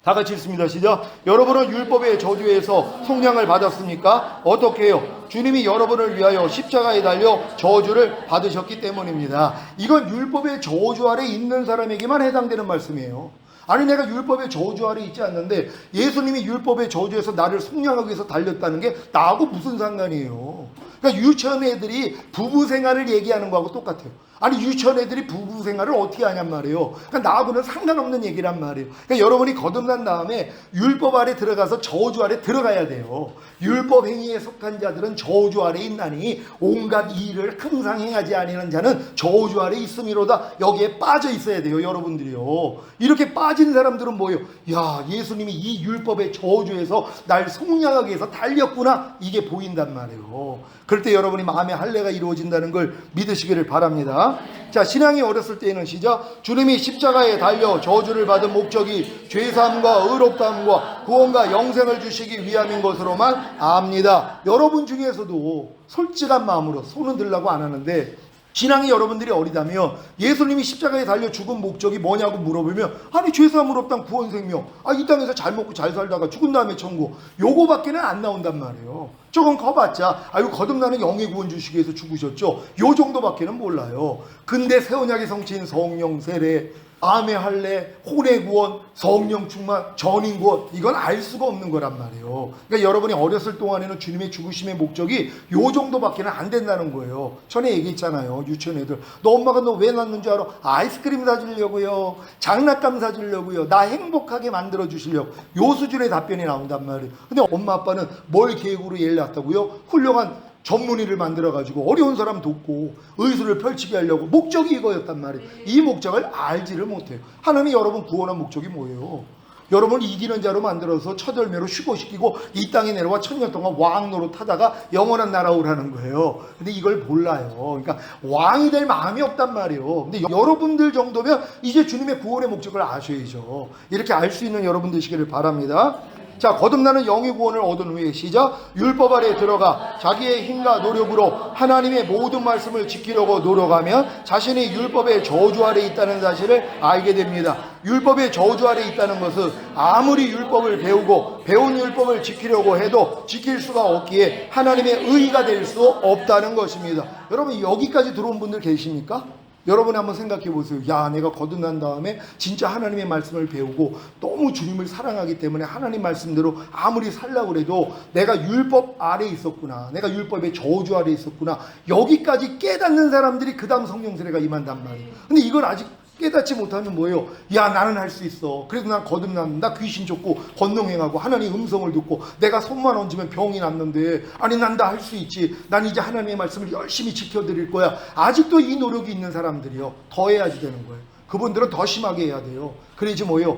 다 같이 읽습니다. 시작. 여러분은 율법의 저주에서 속량을 받았습니까? 어떻게 해요? 주님이 여러분을 위하여 십자가에 달려 저주를 받으셨기 때문입니다. 이건 율법의 저주 아래 있는 사람에게만 해당되는 말씀이에요. 아니 내가 율법의 저주 아래 있지 않는데 예수님이 율법의 저주에서 나를 속량하기 위해서 달렸다는 게 나하고 무슨 상관이에요. 그러니까 유치원 애들이 부부 생활을 얘기하는 거하고 똑같아요. 아니 유치원 애들이 부부 생활을 어떻게 하냔 말이에요. 그러니까 나하고는 상관없는 얘기란 말이에요. 그러니까 여러분이 거듭난 다음에 율법 아래 들어가서 저주 아래 들어가야 돼요. 율법 행위에 속한 자들은 저주 아래 있나니 온갖 일을 항상 행하지 아니하는 자는 저주 아래 있음이로다. 여기에 빠져 있어야 돼요. 여러분들이요. 이렇게 빠진 사람들은 뭐예요? 야, 예수님이 이 율법의 저주에서 날 속량하기 위해서 달렸구나. 이게 보인단 말이에요. 그럴 때 여러분이 마음의 할례가 이루어진다는 걸 믿으시기를 바랍니다. 자, 신앙이 어렸을 때에는 시작. 주님이 십자가에 달려 저주를 받은 목적이 죄사함과 의롭다함과 구원과 영생을 주시기 위함인 것으로만 압니다. 여러분 중에서도 솔직한 마음으로 손은 들라고 안 하는데 신앙이 여러분들이 어리다면 예수님이 십자가에 달려 죽은 목적이 뭐냐고 물어보면 아니 죄사함 의롭다함 구원 생명, 이 땅에서 잘 먹고 잘 살다가 죽은 다음에 천국, 요거밖에는 안 나온단 말이에요. 조금 커봤자 아유 거듭나는 영의 구원 주시기 위해서 죽으셨죠. 요 정도밖에는 몰라요. 근데 새 언약의 성취인 성령 세례, 암의 할례, 혼의 구원, 성령 충만, 전인 구원, 이건 알 수가 없는 거란 말이에요. 그러니까 여러분이 어렸을 동안에는 주님의 죽으심의 목적이 요 정도밖에는 안 된다는 거예요. 전에 얘기했잖아요. 유치원 애들. 너 엄마가 너 왜 낳는 줄 알아? 아이스크림 사주려고요. 장난감 사주려고요. 나 행복하게 만들어 주시려고. 요 수준의 답변이 나온단 말이에요. 근데 엄마 아빠는 뭘 계획으로 얘를 낳았다고요? 훌륭한 전문의를 만들어가지고 어려운 사람 돕고 의술을 펼치게 하려고 목적이 이거였단 말이에요. 이 목적을 알지를 못해요. 하나님이 여러분 구원한 목적이 뭐예요? 여러분을 이기는 자로 만들어서 첫 열매로 휴거시키고 이 땅에 내려와 천년 동안 왕 노릇하다가 영원한 나라 오라는 거예요. 근데 이걸 몰라요. 그러니까 왕이 될 마음이 없단 말이에요. 근데 여러분들 정도면 이제 주님의 구원의 목적을 아셔야죠. 이렇게 알 수 있는 여러분 되시기를 바랍니다. 자, 거듭나는 영의 구원을 얻은 후에 시작. 율법 아래 들어가 자기의 힘과 노력으로 하나님의 모든 말씀을 지키려고 노력하면 자신이 율법의 저주 아래 있다는 사실을 알게 됩니다. 율법의 저주 아래 있다는 것은 아무리 율법을 배우고 배운 율법을 지키려고 해도 지킬 수가 없기에 하나님의 의가 될 수 없다는 것입니다. 여러분 여기까지 들어온 분들 계십니까? 여러분이 한번 생각해 보세요. 야, 내가 거듭난 다음에 진짜 하나님의 말씀을 배우고 너무 주님을 사랑하기 때문에 하나님 말씀대로 아무리 살려고 해도 내가 율법 아래 있었구나. 내가 율법의 저주 아래 있었구나. 여기까지 깨닫는 사람들이 그 다음 성령 세례가 임한단 말이에요. 근데 이걸 아직 깨닫지 못하면 뭐예요? 야, 나는 할 수 있어. 그래도 난 거듭났는데, 나 귀신 쫓고 권능행하고 하나님 음성을 듣고 내가 손만 얹으면 병이 낫는데, 아니 난 다 할 수 있지. 난 이제 하나님의 말씀을 열심히 지켜드릴 거야. 아직도 이 노력이 있는 사람들이요, 더 해야지 되는 거예요. 그분들은 더 심하게 해야 돼요. 그래야지 뭐예요?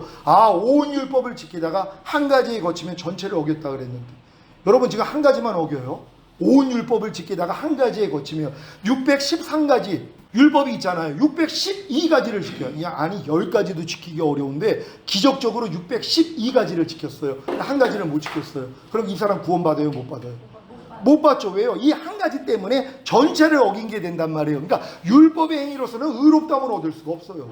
온 율법을 지키다가 한 가지에 거치면 전체를 어겼다 그랬는데, 여러분 지금 한 가지만 어겨요? 온 율법을 지키다가 한 가지에 거치면 613가지 율법이 있잖아요. 612가지를 지켜요. 아니 10가지도 지키기 어려운데 기적적으로 612가지를 지켰어요. 한 가지는 못 지켰어요. 그럼 이 사람 구원받아요? 못 받아요? 못 받죠. 왜요? 이 한 가지 때문에 전체를 어긴 게 된단 말이에요. 그러니까 율법의 행위로서는 의롭다움을 얻을 수가 없어요.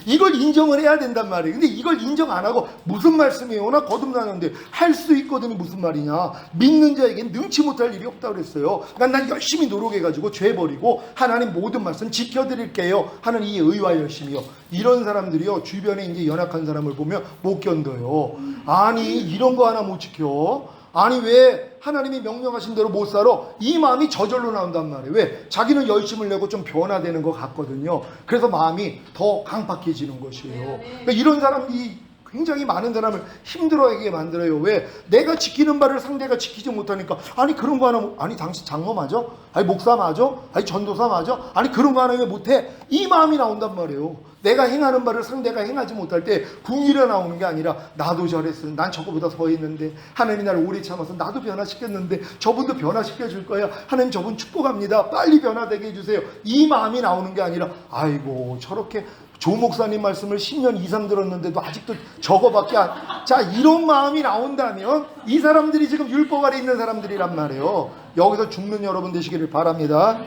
이걸 인정을 해야 된단 말이에요. 근데 이걸 인정 안 하고 무슨 말씀이에요? 나 거듭나는데 할 수 있거든요. 무슨 말이냐? 믿는 자에겐 능치 못할 일이 없다고 그랬어요. 그러니까 난 열심히 노력해가지고 죄 버리고 하나님 모든 말씀 지켜드릴게요 하는 이 의와 열심이요. 이런 사람들이요, 주변에 이제 연약한 사람을 보면 못 견뎌요. 아니 이런 거 하나 못 지켜? 아니 왜 하나님이 명령하신 대로 못 살아? 이 마음이 저절로 나온단 말이에요. 왜? 자기는 열심을 내고 좀 변화되는 것 같거든요. 그래서 마음이 더 강팍해지는 것이에요. 그러니까 이런 사람이 굉장히 많은 사람을 힘들어하게 만들어요. 왜? 내가 지키는 바를 상대가 지키지 못하니까, 아니 그런 거 하나, 아니 당신 장로 맞아? 아니 목사 맞아? 아니 전도사 맞아? 아니 그런 거 하나 왜 못해? 이 마음이 나온단 말이에요. 내가 행하는 바를 상대가 행하지 못할 때 궁리가 나오는 게 아니라, 나도 저랬어, 난 저거보다 더 했는데, 하나님이 나를 오래 참아서 나도 변화시켰는데 저분도 변화시켜 줄 거야, 하나님 저분 축복합니다, 빨리 변화되게 해주세요, 이 마음이 나오는 게 아니라, 아이고 저렇게 조 목사님 말씀을 10년 이상 들었는데도 아직도 저거밖에 안... 자, 이런 마음이 나온다면 이 사람들이 지금 율법 아래 있는 사람들이란 말이에요. 여기서 죽는 여러분 되시기를 바랍니다.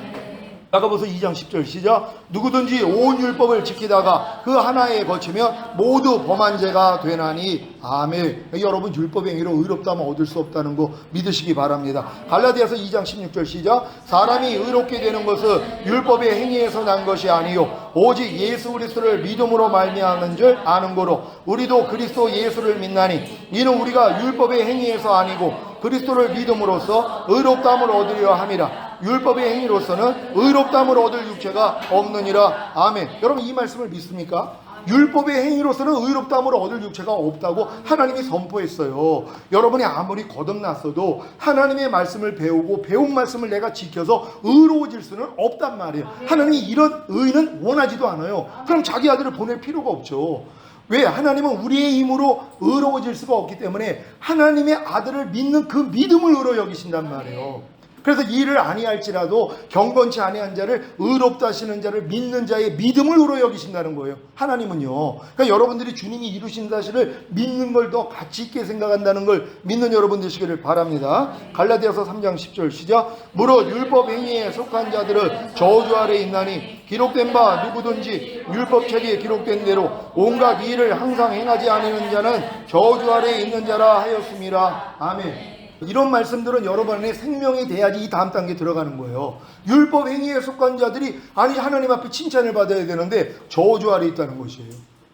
야고보서 2장 10절 시작. 누구든지 온 율법을 지키다가 그 하나에 거치면 모두 범한 죄가 되나니. 아멘. 여러분 율법 행위로 의롭다면 얻을 수 없다는 거 믿으시기 바랍니다. 갈라디아서 2장 16절 시작. 사람이 의롭게 되는 것은 율법의 행위에서 난 것이 아니요 오직 예수 그리스도를 믿음으로 말미암은 줄 아는 거로 우리도 그리스도 예수를 믿나니 이는 우리가 율법의 행위에서 아니고 그리스도를 믿음으로써 의롭다함을 얻으려 함이라. 율법의 행위로서는 의롭다함을 얻을 육체가 없느니라. 아멘. 여러분 이 말씀을 믿습니까? 율법의 행위로서는 의롭다함을 얻을 육체가 없다고 하나님이 선포했어요. 여러분이 아무리 거듭났어도 하나님의 말씀을 배우고 배운 말씀을 내가 지켜서 의로워질 수는 없단 말이에요. 하나님이 이런 의는 원하지도 않아요. 그럼 자기 아들을 보낼 필요가 없죠. 왜? 하나님은 우리의 힘으로 의로워질 수가 없기 때문에 하나님의 아들을 믿는 그 믿음을 의로 여기신단 말이에요. 그래서 이를 아니할지라도 경건치 아니한 자를 의롭다 하시는 자를 믿는 자의 믿음을 의로 여기신다는 거예요. 하나님은요. 그러니까 여러분들이 주님이 이루신 사실을 믿는 걸 더 가치 있게 생각한다는 걸 믿는 여러분 되시기를 바랍니다. 갈라디아서 3장 10절 시작. 무릇 율법 행위에 속한 자들은 저주 아래 있나니 기록된 바 누구든지 율법책에 기록된 대로 온갖 일을 항상 행하지 않는 자는 저주 아래 있는 자라 하였습니다. 아멘. 이런 말씀들은 여러분 안에 생명이 돼야지 이 다음 단계에 들어가는 거예요. 율법 행위에 속한 자들이 아니 하나님 앞에 칭찬을 받아야 되는데 저주 아래 있다는 것이에요.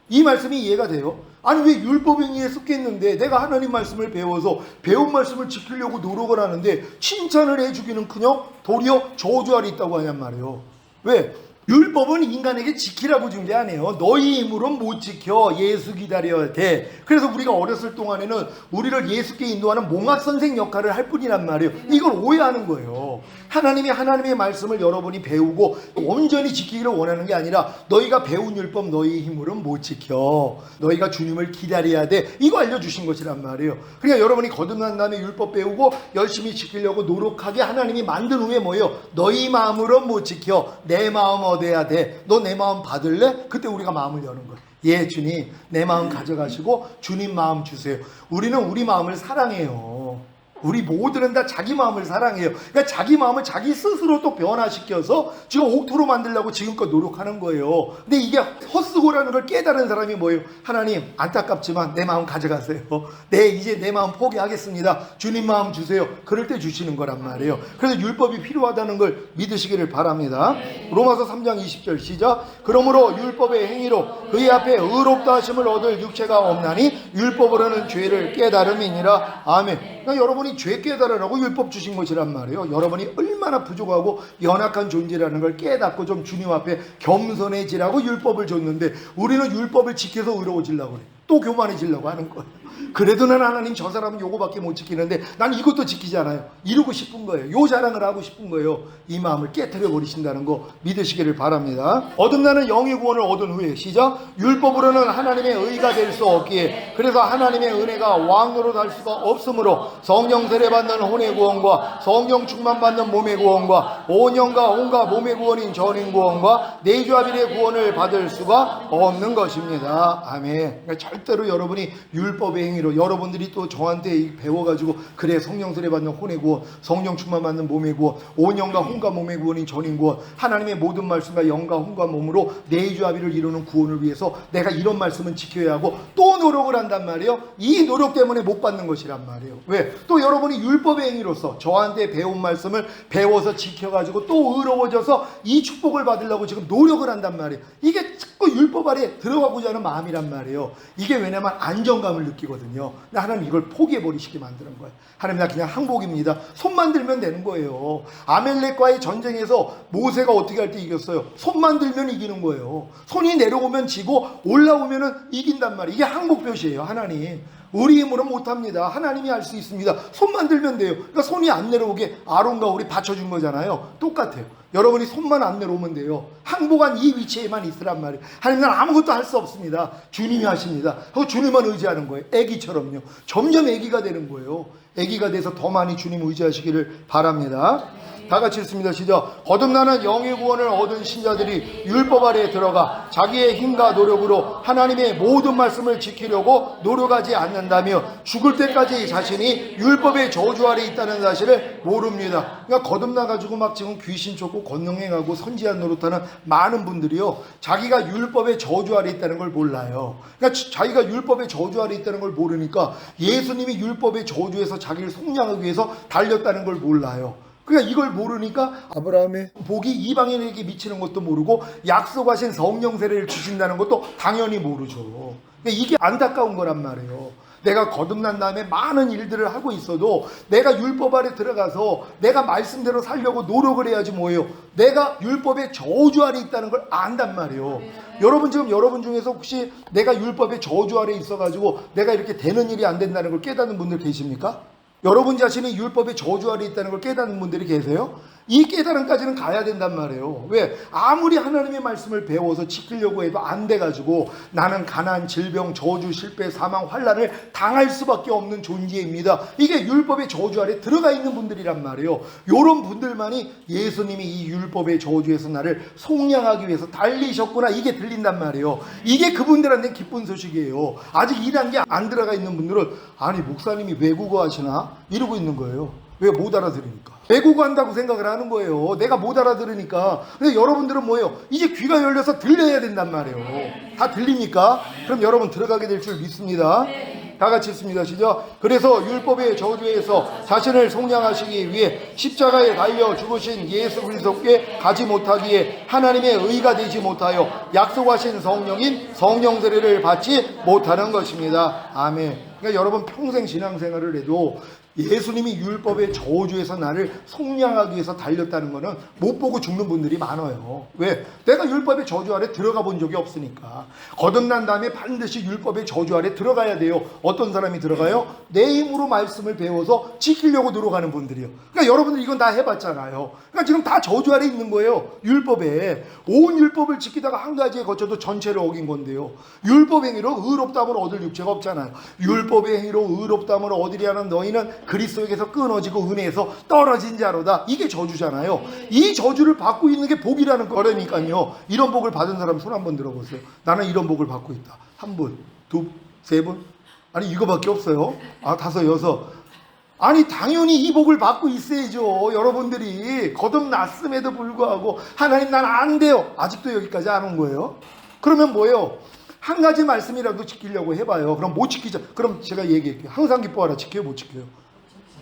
이 말씀이 이해가 돼요? 아니 왜 율법 행위에 속했는데 내가 하나님 말씀을 배워서 배운 말씀을 지키려고 노력을 하는데 칭찬을 해주기는커녕 도리어 저주 아래 있다고 하냔 말이에요. 왜? 율법은 인간에게 지키라고 준 게 아니에요. 너희 힘으로는 못 지켜. 예수 기다려야 돼. 그래서 우리가 어렸을 동안에는 우리를 예수께 인도하는 몽학선생 역할을 할 뿐이란 말이에요. 이걸 오해하는 거예요. 하나님이 하나님의 말씀을 여러분이 배우고 온전히 지키기를 원하는 게 아니라 너희가 배운 율법 너희 힘으로는 못 지켜. 너희가 주님을 기다려야 돼. 이거 알려주신 것이란 말이에요. 그러니까 여러분이 거듭난 다음에 율법 배우고 열심히 지키려고 노력하게 하나님이 만든 후에 뭐예요? 너희 마음으로는 못 지켜. 내 마음 얻어야 돼. 너 내 마음 받을래? 그때 우리가 마음을 여는 거예요. 예, 주님 내 마음 가져가시고 주님 마음 주세요. 우리는 우리 마음을 사랑해요. 우리 모두는 다 자기 마음을 사랑해요. 그러니까 자기 마음을 자기 스스로 또 변화시켜서 지금 옥토로 만들려고 지금껏 노력하는 거예요. 근데 이게 헛수고라는 걸 깨달은 사람이 뭐예요? 하나님 안타깝지만 내 마음 가져가세요. 네, 이제 내 마음 포기하겠습니다. 주님 마음 주세요. 그럴 때 주시는 거란 말이에요. 그래서 율법이 필요하다는 걸 믿으시기를 바랍니다. 로마서 3장 20절 시작. 그러므로 율법의 행위로 그의 앞에 의롭다 하심을 얻을 육체가 없나니 율법으로는 죄를 깨달음이니라. 아멘. 그러니까 여러분이 죄 깨달으라고 율법 주신 것이란 말이에요. 여러분이 얼마나 부족하고 연약한 존재라는 걸 깨닫고 좀 주님 앞에 겸손해지라고 율법을 줬는데 우리는 율법을 지켜서 의로워지려고 그래. 또 교만해지려고 하는 거예요. 그래도 난 하나님 저 사람은 요거밖에 못 지키는데 난 이것도 지키지 않아요. 이루고 싶은 거예요. 요 자랑을 하고 싶은 거예요. 이 마음을 깨트려 버리신다는 거 믿으시기를 바랍니다. 어둠나는 영의 구원을 얻은 후에 시작. 율법으로는 하나님의 의가 될 수 없기에 그래서 하나님의 은혜가 왕노로 달 수가 없으므로 성령 세례 받는 혼의 구원과 성령 충만 받는 몸의 구원과 온영과 온과 몸의 구원인 전인 구원과 내주합일의 구원을 받을 수가 없는 것입니다. 아멘. 그러니까 절대로 여러분이 율법의 행위로 여러분들이 또 저한테 배워가지고 그래 성령 세례 받는 혼의 구원, 성령 충만 받는 몸의 구원, 온영과 혼과 몸의 구원인 전인 구원, 하나님의 모든 말씀과 영과 혼과 몸으로 내주합일을 이루는 구원을 위해서 내가 이런 말씀은 지켜야 하고 또 노력을 한단 말이에요. 이 노력 때문에 못 받는 것이란 말이에요. 왜? 또 여러분이 율법의 행위로서 저한테 배운 말씀을 배워서 지켜가지고 또 의로워져서 이 축복을 받으려고 지금 노력을 한단 말이에요. 이게 자꾸 율법 아래 들어가고자 하는 마음이란 말이에요. 이게 왜냐면 안정감을 느끼거든요. 근데 하나님 이걸 포기해버리시게 만드는 거예요. 하나님 나 그냥 항복입니다. 손만 들면 되는 거예요. 아멜렉과의 전쟁에서 모세가 어떻게 할 때 이겼어요? 손만 들면 이기는 거예요. 손이 내려오면 지고 올라오면 이긴단 말이에요. 이게 항복 표시예요. 하나님 우리 힘으로 못합니다. 하나님이 할 수 있습니다. 손만 들면 돼요. 그러니까 손이 안 내려오게 아론과 우리 받쳐준 거잖아요. 똑같아요. 여러분이 손만 안 내려오면 돼요. 항복한 이 위치에만 있으란 말이에요. 하나님 난 아무것도 할 수 없습니다. 주님이 하십니다. 하고 주님만 의지하는 거예요. 애기처럼요. 점점 애기가 되는 거예요. 애기가 돼서 더 많이 주님 의지하시기를 바랍니다. 다 같이 읽습니다. 시작. 거듭나는 영의 구원을 얻은 신자들이 율법 아래에 들어가 자기의 힘과 노력으로 하나님의 모든 말씀을 지키려고 노력하지 않는다며 죽을 때까지 자신이 율법의 저주 아래 있다는 사실을 모릅니다. 그러니까 거듭나가지고 막 지금 귀신 쫓고 권능행하고 선지한 노릇하는 많은 분들이요, 자기가 율법의 저주 아래 있다는 걸 몰라요. 그러니까 자기가 율법의 저주 아래 있다는 걸 모르니까 예수님이 율법의 저주에서 자기를 속량하기 위해서 달렸다는 걸 몰라요. 그러니까 이걸 모르니까 아브라함의 복이 이방인에게 미치는 것도 모르고 약속하신 성령 세례를 주신다는 것도 당연히 모르죠. 그러니까 이게 안타까운 거란 말이에요. 내가 거듭난 다음에 많은 일들을 하고 있어도 내가 율법 아래 들어가서 내가 말씀대로 살려고 노력을 해야지 뭐예요. 내가 율법의 저주 아래 있다는 걸 안단 말이에요. 여러분 지금 여러분 중에서 혹시 내가 율법의 저주 아래 있어가지고 내가 이렇게 되는 일이 안 된다는 걸 깨닫는 분들 계십니까? 여러분 자신이 율법의 저주 아래 있다는 걸 깨닫는 분들이 계세요? 이 깨달음까지는 가야 된단 말이에요. 왜? 아무리 하나님의 말씀을 배워서 지키려고 해도 안 돼가지고 나는 가난, 질병, 저주, 실패, 사망, 환난을 당할 수밖에 없는 존재입니다. 이게 율법의 저주 아래 들어가 있는 분들이란 말이에요. 이런 분들만이 예수님이 이 율법의 저주에서 나를 속량하기 위해서 달리셨구나, 이게 들린단 말이에요. 이게 그분들한테 기쁜 소식이에요. 아직 이 단계 안 들어가 있는 분들은 아니 목사님이 외국어 하시나? 이러고 있는 거예요. 왜? 못 알아들으니까. 외국어 한다고 생각을 하는 거예요. 내가 못 알아들으니까. 근데 여러분들은 뭐예요? 이제 귀가 열려서 들려야 된단 말이에요. 다 들립니까? 그럼 여러분 들어가게 될 줄 믿습니다. 다 같이 읽습니다. 시작. 그래서 율법의 저주에서 자신을 속량하시기 위해 십자가에 달려 죽으신 예수 그리스도께 가지 못하기에 하나님의 의가 되지 못하여 약속하신 성령인 성령 세례를 받지 못하는 것입니다. 아멘. 그러니까 여러분 평생 신앙생활을 해도 예수님이 율법의 저주에서 나를 속량하기 위해서 달렸다는 거는 못 보고 죽는 분들이 많아요. 왜? 내가 율법의 저주 아래 들어가 본 적이 없으니까. 거듭난 다음에 반드시 율법의 저주 아래 들어가야 돼요. 어떤 사람이 들어가요? 내 힘으로 말씀을 배워서 지키려고 노력하는 분들이요. 그러니까 여러분들 이건 다 해봤잖아요. 그러니까 지금 다 저주 아래 있는 거예요. 율법에. 온 율법을 지키다가 한 가지에 거쳐도 전체를 어긴 건데요. 율법 행위로 의롭다함을 얻을 육체가 없잖아요. 율법의 행위로 의롭다함을 얻으려는 너희는 그리스도에게서 끊어지고 은혜에서 떨어진 자로다. 이게 저주잖아요. 이 저주를 받고 있는 게 복이라는 거라니까요. 이런 복을 받은 사람 손 한번 들어보세요. 나는 이런 복을 받고 있다. 한 분, 두, 세 분? 아니 이거밖에 없어요. 아, 다섯, 여섯. 아니 당연히 이 복을 받고 있어야죠. 여러분들이 거듭났음에도 불구하고 하나님 난 안 돼요. 아직도 여기까지 안 온 거예요. 그러면 뭐예요? 한 가지 말씀이라도 지키려고 해봐요. 그럼 못 지키죠. 그럼 제가 얘기할게요. 항상 기뻐하라. 지켜요? 못 지켜요?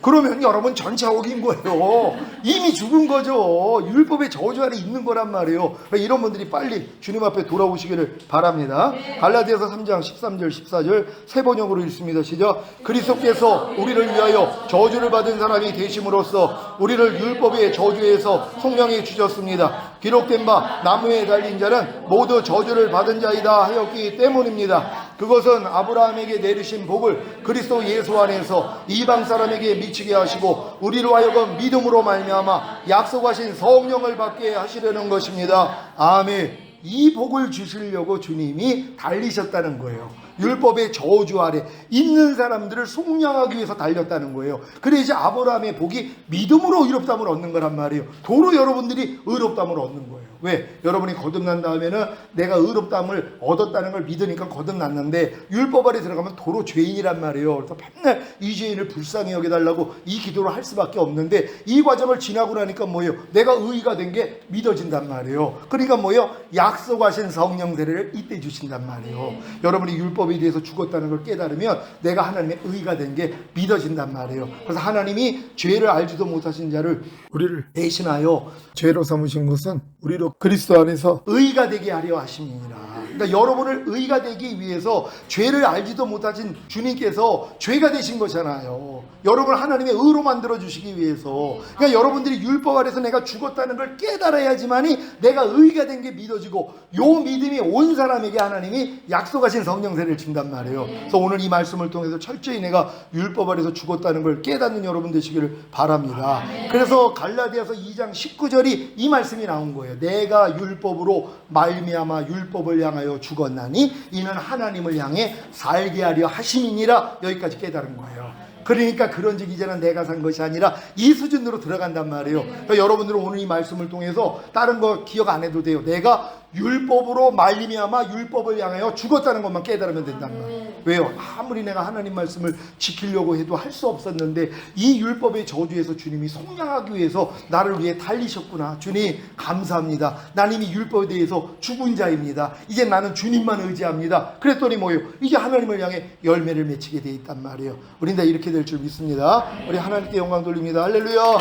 그러면 여러분 전체 어긴 거예요. 이미 죽은 거죠. 율법의 저주 아래 있는 거란 말이에요. 이런 분들이 빨리 주님 앞에 돌아오시기를 바랍니다. 갈라디아서 3장 13절 14절 세 번역으로 읽습니다. 시작. 그리스도께서 우리를 위하여 저주를 받은 사람이 되심으로써 우리를 율법의 저주에서 속량해 주셨습니다. 기록된 바 나무에 달린 자는 모두 저주를 받은 자이다 하였기 때문입니다. 그것은 아브라함에게 내리신 복을 그리스도 예수 안에서 이방 사람에게 미치게 하시고 우리로 하여금 믿음으로 말미암아 약속하신 성령을 받게 하시려는 것입니다. 아멘. 이 복을 주시려고 주님이 달리셨다는 거예요. 율법의 저주 아래 있는 사람들을 속량하기 위해서 달렸다는 거예요. 그래 이제 아브라함의 복이 믿음으로 의롭다함을 얻는 거란 말이에요. 도로 여러분들이 의롭다함을 얻는 거예요. 왜? 여러분이 거듭난 다음에는 내가 의롭다함을 얻었다는 걸 믿으니까 거듭났는데 율법 아래 들어가면 도로 죄인이란 말이에요. 그래서 맨날 이 죄인을 불쌍히 여겨달라고 이 기도를 할 수밖에 없는데 이 과정을 지나고 나니까 뭐예요? 내가 의가 된 게 믿어진단 말이에요. 그러니까 뭐예요? 약속하신 성령 세례를 이때 주신단 말이에요. 여러분이 율법에 대해서 죽었다는 걸 깨달으면 내가 하나님의 의가 된 게 믿어진단 말이에요. 그래서 하나님이 죄를 알지도 못하신 자를 우리를 대신하여 죄로 삼으신 것은 우리로 그리스도 안에서 의가 되게 하려 하심이니라. 그러니까 여러분을 의가 되기 위해서 죄를 알지도 못하신 주님께서 죄가 되신 거잖아요. 여러분을 하나님의 의로 만들어 주시기 위해서. 그러니까 여러분들이 율법 아래서 내가 죽었다는 걸 깨달아야지만이 내가 의가 된 게 믿어지고, 요 믿음이 온 사람에게 하나님이 약속하신 성령세를 준단 말이에요. 그래서 오늘 이 말씀을 통해서 철저히 내가 율법 아래서 죽었다는 걸 깨닫는 여러분 되시기를 바랍니다. 그래서 갈라디아서 2장 19절이 이 말씀이 나온 거예요. 내가 율법으로 말미암아 율법을 향하여 죽었나니 이는 하나님을 향해 살게 하려 하심이니라. 여기까지 깨달은 거예요. 그러니까 그런즉 이제는 내가 산 것이 아니라 이 수준으로 들어간단 말이에요. 그러니까 여러분들은 오늘 이 말씀을 통해서 다른 거 기억 안 해도 돼요. 내가 율법으로 말미암아 율법을 향하여 죽었다는 것만 깨달으면 된단 말이에요. 왜요? 아무리 내가 하나님 말씀을 지키려고 해도 할 수 없었는데 이 율법의 저주에서 주님이 속량하기 위해서 나를 위해 달리셨구나. 주님 감사합니다. 나는 이미 율법에 대해서 죽은 자입니다. 이제 나는 주님만 의지합니다. 그랬더니 뭐예요? 이제 하나님을 향해 열매를 맺히게 돼 있단 말이에요. 우린 다 이렇게 될 줄 믿습니다. 우리 하나님께 영광 돌립니다. 할렐루야.